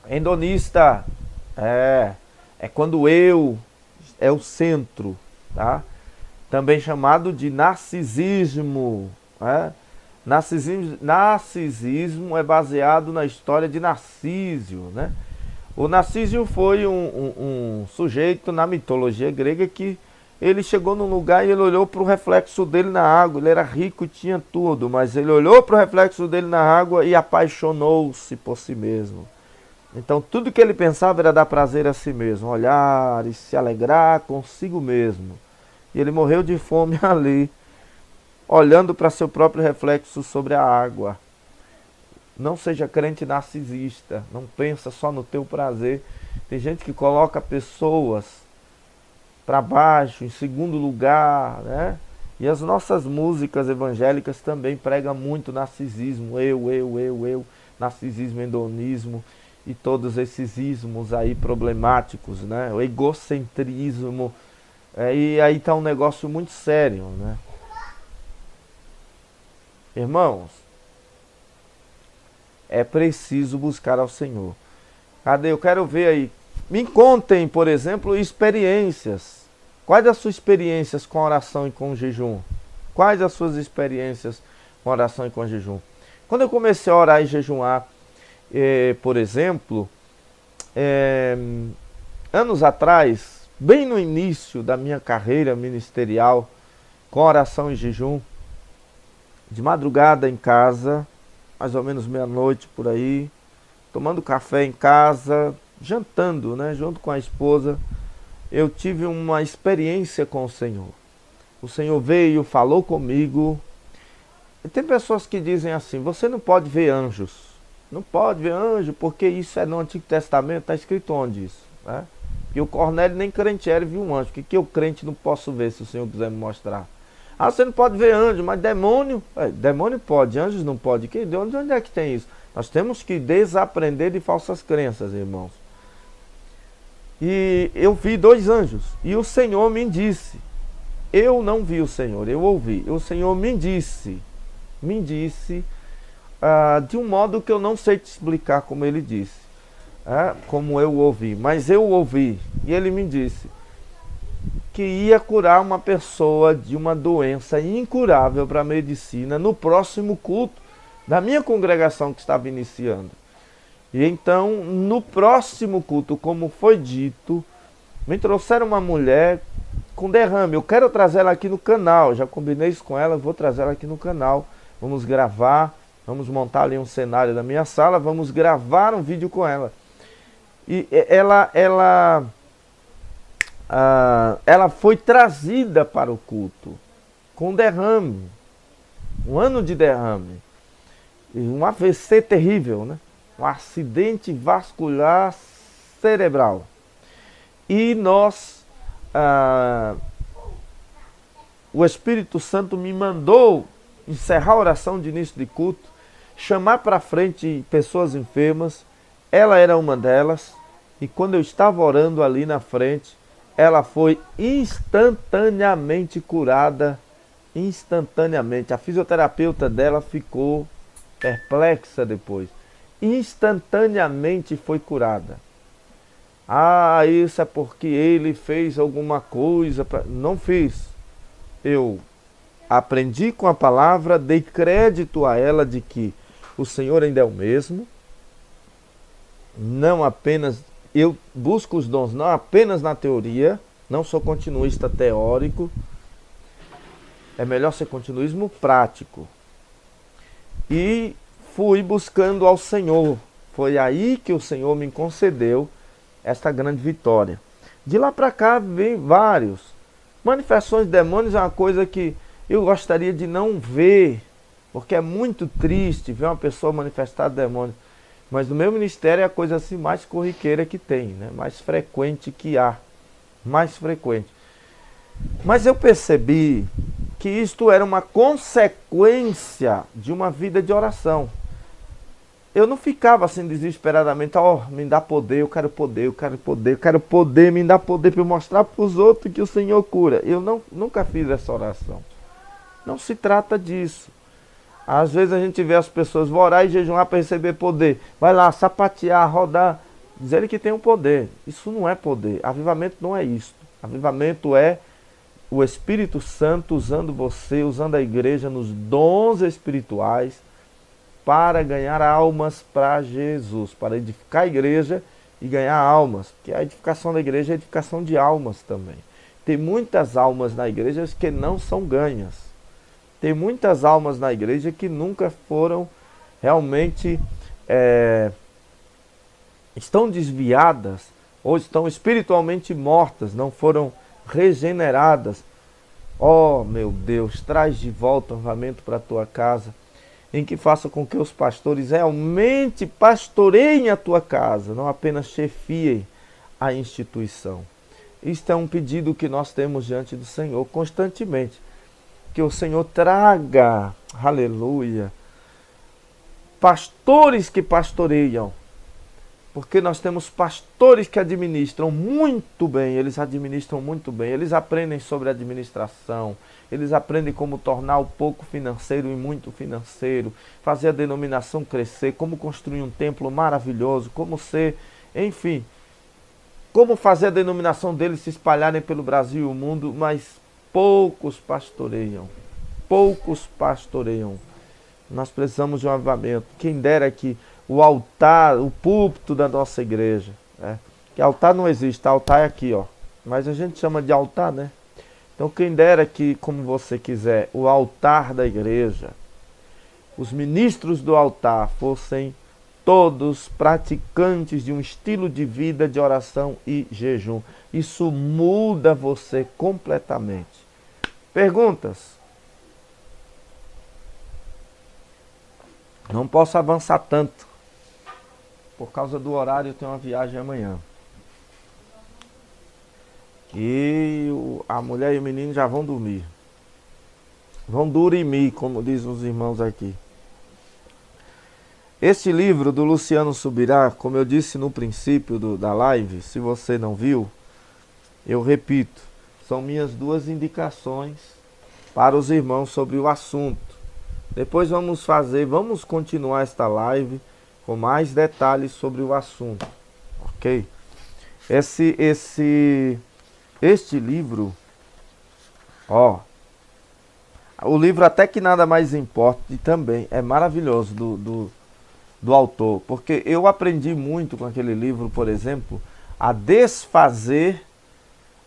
Hedonista é quando eu é o centro, tá? Também chamado de narcisismo, Narcisismo é baseado na história de Narcísio, né? O Narcísio foi um sujeito na mitologia grega que ele chegou num lugar e ele olhou para o reflexo dele na água. Ele era rico e tinha tudo, mas ele olhou para o reflexo dele na água e apaixonou-se por si mesmo. Então tudo que ele pensava era dar prazer a si mesmo, olhar e se alegrar consigo mesmo. E ele morreu de fome ali, olhando para seu próprio reflexo sobre a água. Não seja crente narcisista, não pensa só no teu prazer. Tem gente que coloca pessoas para baixo, em segundo lugar, né? E as nossas músicas evangélicas também pregam muito narcisismo, eu, narcisismo, hedonismo e todos esses ismos aí problemáticos, né? O egocentrismo, e aí está um negócio muito sério, né? Irmãos, é preciso buscar ao Senhor. Cadê? Eu quero ver aí. Me contem, por exemplo, experiências. Quais as suas experiências com oração e com jejum? Quais as suas experiências com oração e com jejum? Quando eu comecei a orar e jejuar, por exemplo, anos atrás, bem no início da minha carreira ministerial, com oração e jejum, de madrugada em casa, mais ou menos meia-noite por aí, tomando café em casa, jantando, né, junto com a esposa, eu tive uma experiência com o Senhor. O Senhor veio, falou comigo. E tem pessoas que dizem assim, você não pode ver anjos. Não pode ver anjo, porque isso é no Antigo Testamento, está escrito onde isso? Né? E o Cornélio nem crente era e viu um anjo. O que eu crente não posso ver, se o Senhor quiser me mostrar? Ah, você não pode ver anjo, mas demônio? Demônio pode, anjos não pode. De onde é que tem isso? Nós temos que desaprender de falsas crenças, irmãos. E eu vi 2 anjos. E o Senhor me disse. Eu não vi o Senhor, eu ouvi. O Senhor me disse de um modo que eu não sei te explicar como ele disse. Como eu ouvi. Mas eu ouvi. E ele me disse que ia curar uma pessoa de uma doença incurável para a medicina no próximo culto da minha congregação que estava iniciando. E então, no próximo culto, como foi dito, me trouxeram uma mulher com derrame. Eu quero trazer ela aqui no canal, já combinei isso com ela, vou trazer ela aqui no canal. Vamos gravar, vamos montar ali um cenário da minha sala, vamos gravar um vídeo com ela. E ela foi trazida para o culto com derrame, um ano de derrame, e um AVC terrível, né? Um acidente vascular cerebral. E o Espírito Santo me mandou encerrar a oração de início de culto, chamar para frente pessoas enfermas. Ela era uma delas, e quando eu estava orando ali na frente, ela foi instantaneamente curada, instantaneamente. A fisioterapeuta dela ficou perplexa depois. Instantaneamente foi curada. Ah, isso é porque ele fez alguma coisa. Não fiz. Eu aprendi com a palavra, dei crédito a ela de que o Senhor ainda é o mesmo. Não apenas, eu busco os dons não apenas na teoria, não sou continuista teórico, é melhor ser continuismo prático. E fui buscando ao Senhor, foi aí que o Senhor me concedeu esta grande vitória. De lá para cá vem vários. Manifestações de demônios é uma coisa que eu gostaria de não ver, porque é muito triste ver uma pessoa manifestar demônios. Mas no meu ministério é a coisa assim mais corriqueira que tem, né? Mais frequente que há, mais frequente. Mas eu percebi que isto era uma consequência de uma vida de oração. Eu não ficava assim desesperadamente, me dá poder, eu quero poder, eu quero poder, eu quero poder, me dá poder para eu mostrar para os outros que o Senhor cura. Eu nunca fiz essa oração. Não se trata disso. Às vezes a gente vê as pessoas, vão orar e jejuar para receber poder. Vai lá, sapatear, rodar, dizendo que tem um poder. Isso não é poder. Avivamento não é isso. Avivamento é o Espírito Santo usando você, usando a igreja nos dons espirituais para ganhar almas para Jesus, para edificar a igreja e ganhar almas. Porque a edificação da igreja é a edificação de almas também. Tem muitas almas na igreja que não são ganhas. Tem muitas almas na igreja que nunca foram realmente, estão desviadas ou estão espiritualmente mortas, não foram regeneradas. Oh, meu Deus, traz de volta o avivamento para a tua casa, em que faça com que os pastores realmente pastoreiem a tua casa, não apenas chefiem a instituição. Isto é um pedido que nós temos diante do Senhor constantemente. Que o Senhor traga, aleluia, pastores que pastoreiam. Porque nós temos pastores que administram muito bem, eles administram muito bem, eles aprendem sobre administração, eles aprendem como tornar o pouco financeiro e muito financeiro, fazer a denominação crescer, como construir um templo maravilhoso, como ser, enfim, como fazer a denominação deles se espalharem pelo Brasil e o mundo, mas poucos pastoreiam, poucos pastoreiam. Nós precisamos de um avivamento. Quem dera que o altar, o púlpito da nossa igreja, né? Que altar não existe, altar é aqui, ó. Mas a gente chama de altar, né? Então quem dera que, como você quiser, o altar da igreja, os ministros do altar fossem todos praticantes de um estilo de vida de oração e jejum. Isso muda você completamente. Perguntas? Não posso avançar tanto. Por causa do horário, eu tenho uma viagem amanhã. E a mulher e o menino já vão dormir. Vão dormir, como dizem os irmãos aqui. Este livro do Luciano Subirá, como eu disse no princípio da live, se você não viu, eu repito, são minhas duas indicações para os irmãos sobre o assunto. Depois vamos continuar esta live com mais detalhes sobre o assunto, ok? Este livro, o livro Até Que Nada Mais Importe também é maravilhoso do autor, porque eu aprendi muito com aquele livro, por exemplo, a desfazer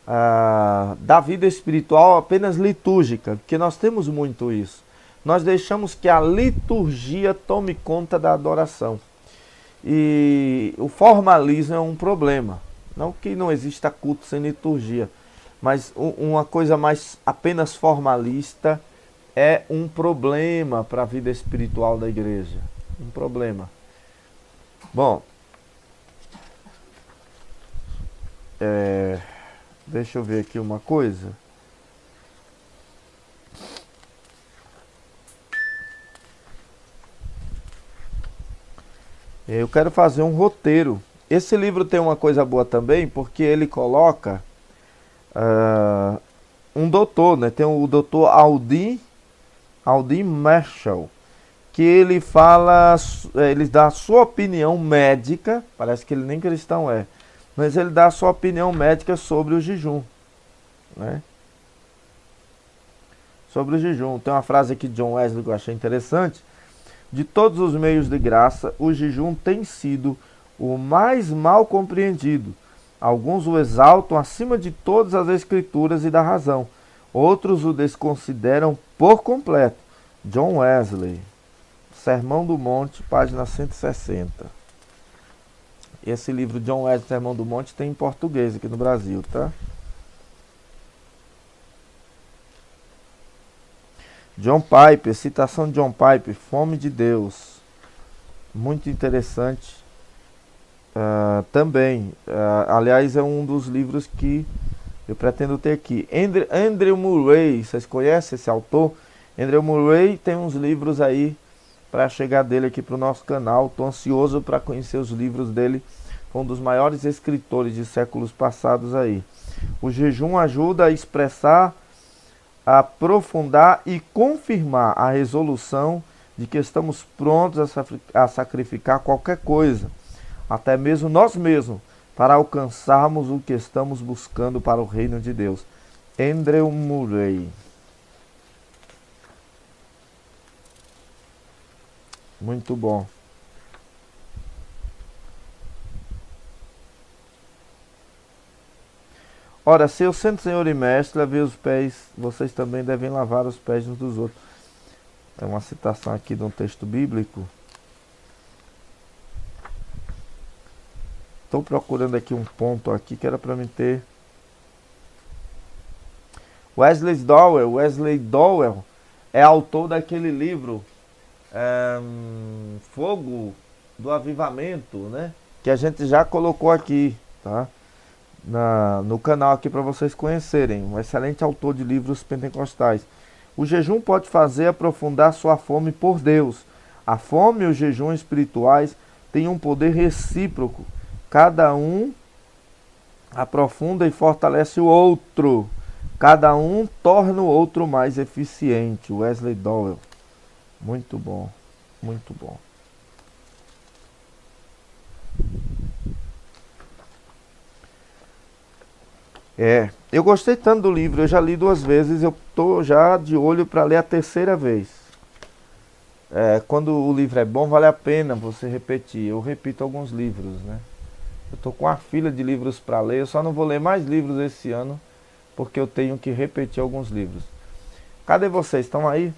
da vida espiritual apenas litúrgica, porque nós temos muito isso. Nós deixamos que a liturgia tome conta da adoração. E o formalismo é um problema. Não que não exista culto sem liturgia, mas uma coisa mais apenas formalista é um problema para a vida espiritual da igreja. Um problema. Bom, deixa eu ver aqui uma coisa. Eu quero fazer um roteiro. Esse livro tem uma coisa boa também, porque ele coloca um doutor, né? Tem o doutor Aldin Marshall, que ele ele dá a sua opinião médica, parece que ele nem cristão é, mas ele dá a sua opinião médica sobre o jejum, né? Sobre o jejum. Tem uma frase aqui de John Wesley que eu achei interessante. De todos os meios de graça, o jejum tem sido o mais mal compreendido. Alguns o exaltam acima de todas as escrituras e da razão. Outros o desconsideram por completo. John Wesley, Sermão do Monte, página 160. Esse livro, John Wesley, Sermão do Monte, tem em português aqui no Brasil, tá? John Piper, citação de John Piper, Fome de Deus. Muito interessante. Também, aliás, é um dos livros que eu pretendo ter aqui. Andrew Murray, vocês conhecem esse autor? Andrew Murray tem uns livros aí para chegar dele aqui para o nosso canal. Estou ansioso para conhecer os livros dele. Foi um dos maiores escritores de séculos passados aí. O jejum ajuda a expressar, a aprofundar e confirmar a resolução de que estamos prontos a sacrificar qualquer coisa, até mesmo nós mesmos, para alcançarmos o que estamos buscando para o reino de Deus. Andrew Murray. Muito bom. Ora, se eu sendo Senhor e Mestre, lavei os pés, vocês também devem lavar os pés uns dos outros. É uma citação aqui de um texto bíblico. Estou procurando aqui um ponto aqui que era para mim ter. Wesley Dowell é autor daquele livro Fogo do Avivamento, né? Que a gente já colocou aqui, tá? No canal aqui para vocês conhecerem. Um excelente autor de livros pentecostais. O jejum pode fazer aprofundar sua fome por Deus. A fome e o jejum espirituais têm um poder recíproco. Cada um aprofunda e fortalece o outro. Cada um torna o outro mais eficiente. Wesley Dowell. Muito bom. Muito bom. Eu gostei tanto do livro, eu já li 2 vezes, eu tô já de olho para ler a 3ª vez. Quando o livro é bom, vale a pena você repetir. Eu repito alguns livros, né? Eu tô com a fila de livros para ler, eu só não vou ler mais livros esse ano, porque eu tenho que repetir alguns livros. Cadê vocês? Estão aí?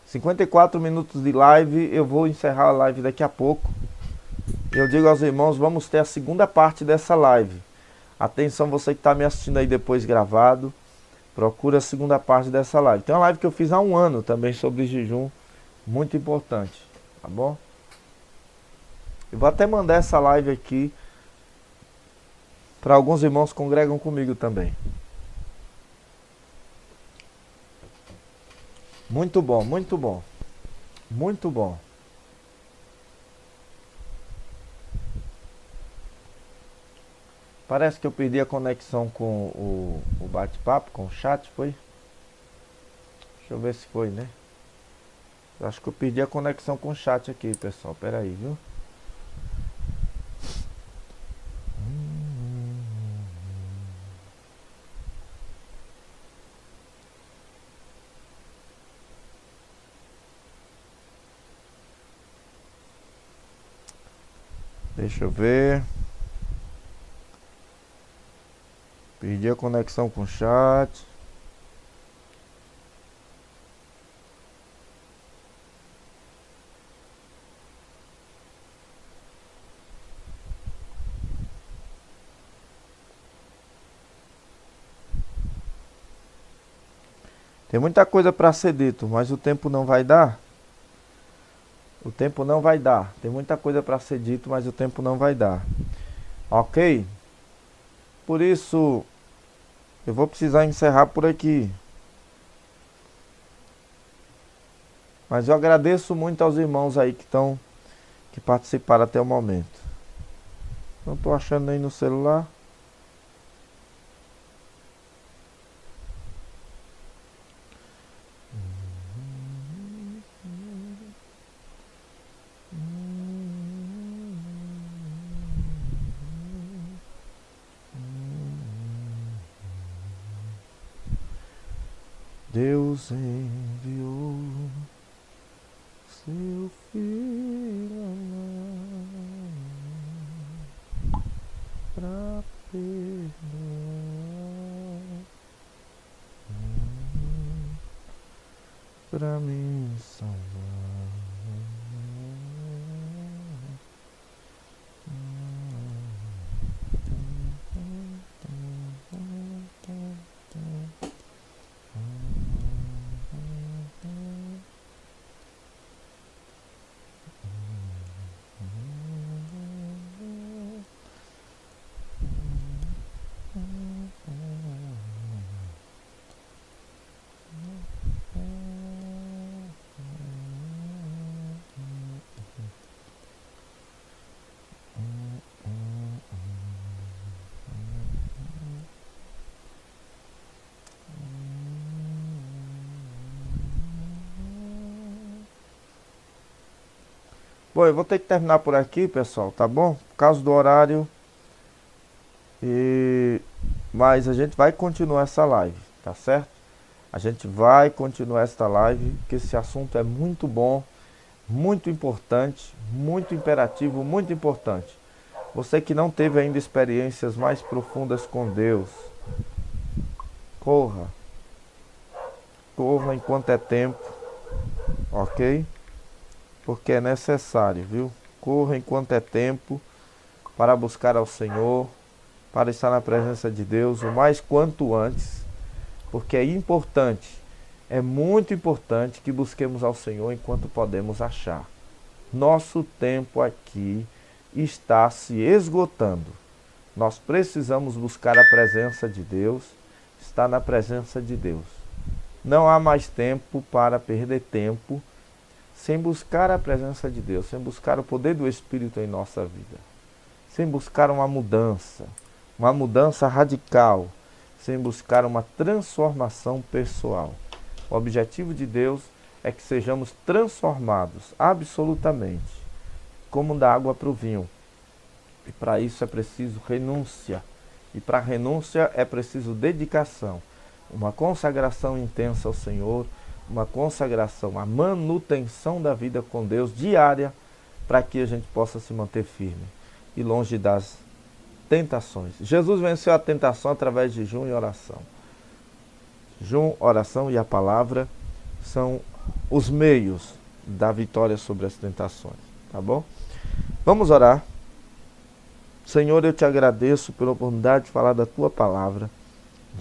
54 minutos de live, eu vou encerrar a live daqui a pouco. Eu digo aos irmãos, vamos ter a segunda parte dessa live. Atenção, você que está me assistindo aí depois gravado, procura a segunda parte dessa live. Tem uma live que eu fiz há um ano também sobre jejum, muito importante, tá bom? Eu vou até mandar essa live aqui para alguns irmãos que congregam comigo também. Muito bom, muito bom. Muito bom. Parece que eu perdi a conexão com o bate-papo, com o chat, foi? Deixa eu ver se foi, né? Eu acho que eu perdi a conexão com o chat aqui, pessoal. Pera aí, viu? Deixa eu ver. Perdi a conexão com o chat. Tem muita coisa para ser dito, mas o tempo não vai dar. O tempo não vai dar. Tem muita coisa para ser dito, mas o tempo não vai dar. Ok? Por isso, eu vou precisar encerrar por aqui. Mas eu agradeço muito aos irmãos aí que participaram até o momento. Não estou achando aí no celular. Deus enviou seu filho para perdoar, para me salvar. Bom, eu vou ter que terminar por aqui, pessoal, tá bom? Por causa do horário. Mas a gente vai continuar essa live, tá certo? A gente vai continuar esta live, porque esse assunto é muito bom, muito importante, muito imperativo, muito importante. Você que não teve ainda experiências mais profundas com Deus, corra. Corra enquanto é tempo, ok? Porque é necessário, viu? Corra enquanto é tempo para buscar ao Senhor, para estar na presença de Deus o mais quanto antes, porque é importante, é muito importante que busquemos ao Senhor enquanto podemos achar. Nosso tempo aqui está se esgotando. Nós precisamos buscar a presença de Deus, estar na presença de Deus. Não há mais tempo para perder tempo sem buscar a presença de Deus, sem buscar o poder do Espírito em nossa vida, sem buscar uma mudança radical, sem buscar uma transformação pessoal. O objetivo de Deus é que sejamos transformados absolutamente, como da água para o vinho. E para isso é preciso renúncia. E para a renúncia é preciso dedicação, uma consagração intensa ao Senhor, uma consagração, a manutenção da vida com Deus diária, para que a gente possa se manter firme e longe das tentações. Jesus venceu a tentação através de jejum e oração. Jejum, oração e a palavra são os meios da vitória sobre as tentações, tá bom? Vamos orar. Senhor, eu te agradeço pela oportunidade de falar da tua palavra,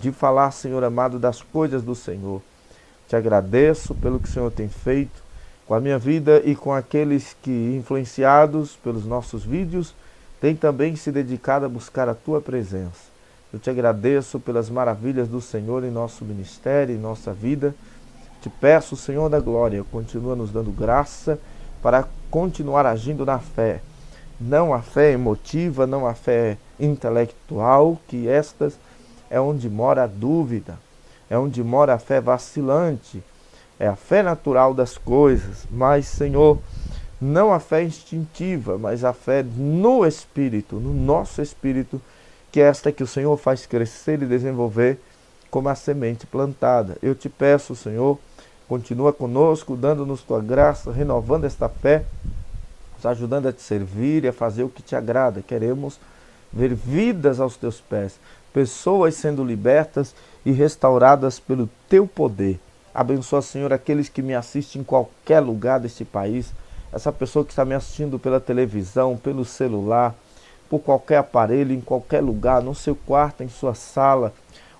de falar, Senhor amado, das coisas do Senhor. Te agradeço pelo que o Senhor tem feito com a minha vida e com aqueles que, influenciados pelos nossos vídeos, têm também se dedicado a buscar a tua presença. Eu te agradeço pelas maravilhas do Senhor em nosso ministério, em nossa vida. Te peço, Senhor da glória, continua nos dando graça para continuar agindo na fé. Não a fé emotiva, não a fé intelectual, que estas é onde mora a dúvida, é onde mora a fé vacilante, é a fé natural das coisas, mas, Senhor, não a fé instintiva, mas a fé no Espírito, no nosso Espírito, que é esta que o Senhor faz crescer e desenvolver como a semente plantada. Eu te peço, Senhor, continua conosco, dando-nos tua graça, renovando esta fé, nos ajudando a te servir e a fazer o que te agrada. Queremos ver vidas aos teus pés, pessoas sendo libertas e restauradas pelo teu poder. Abençoa, Senhor, aqueles que me assistem em qualquer lugar deste país, essa pessoa que está me assistindo pela televisão, pelo celular, por qualquer aparelho, em qualquer lugar, no seu quarto, em sua sala,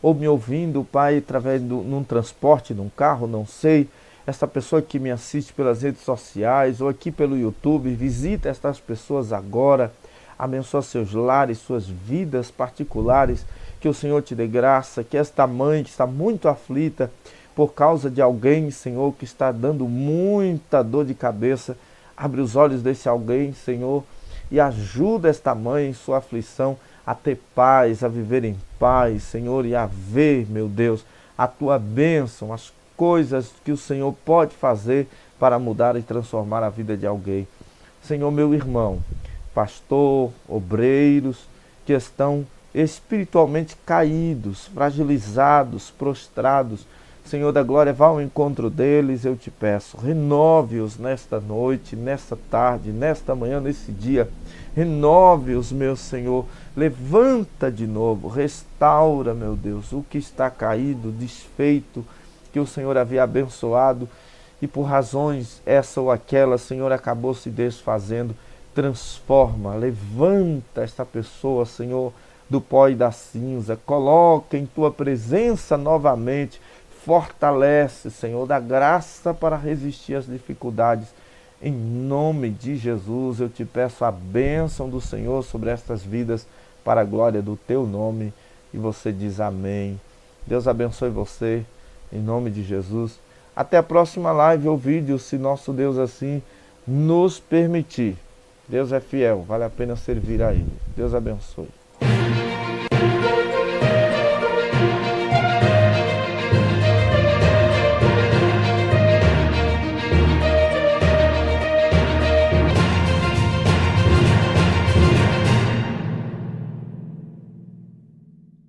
ou me ouvindo, Pai, através de um transporte, num carro, não sei. Essa pessoa que me assiste pelas redes sociais ou aqui pelo YouTube, visita estas pessoas agora, abençoa seus lares, suas vidas particulares, que o Senhor te dê graça, que esta mãe que está muito aflita por causa de alguém, Senhor, que está dando muita dor de cabeça, abre os olhos desse alguém, Senhor, e ajuda esta mãe em sua aflição a ter paz, a viver em paz, Senhor, e a ver, meu Deus, a tua bênção, as coisas que o Senhor pode fazer para mudar e transformar a vida de alguém. Senhor, meu irmão, pastor, obreiros, que estão espiritualmente caídos, fragilizados, prostrados, Senhor da glória, vá ao encontro deles, eu te peço, renove-os nesta noite, nesta tarde, nesta manhã, nesse dia, renove-os, meu Senhor, levanta de novo, restaura, meu Deus, o que está caído, desfeito, que o Senhor havia abençoado e por razões essa ou aquela, Senhor, acabou se desfazendo. Transforma, levanta esta pessoa, Senhor, do pó e da cinza, coloca em tua presença novamente, fortalece, Senhor, dá graça para resistir às dificuldades. Em nome de Jesus, eu te peço a bênção do Senhor sobre estas vidas, para a glória do teu nome. E você diz amém. Deus abençoe você, em nome de Jesus. Até a próxima live ou vídeo, se nosso Deus assim nos permitir. Deus é fiel, vale a pena servir a Ele. Deus abençoe.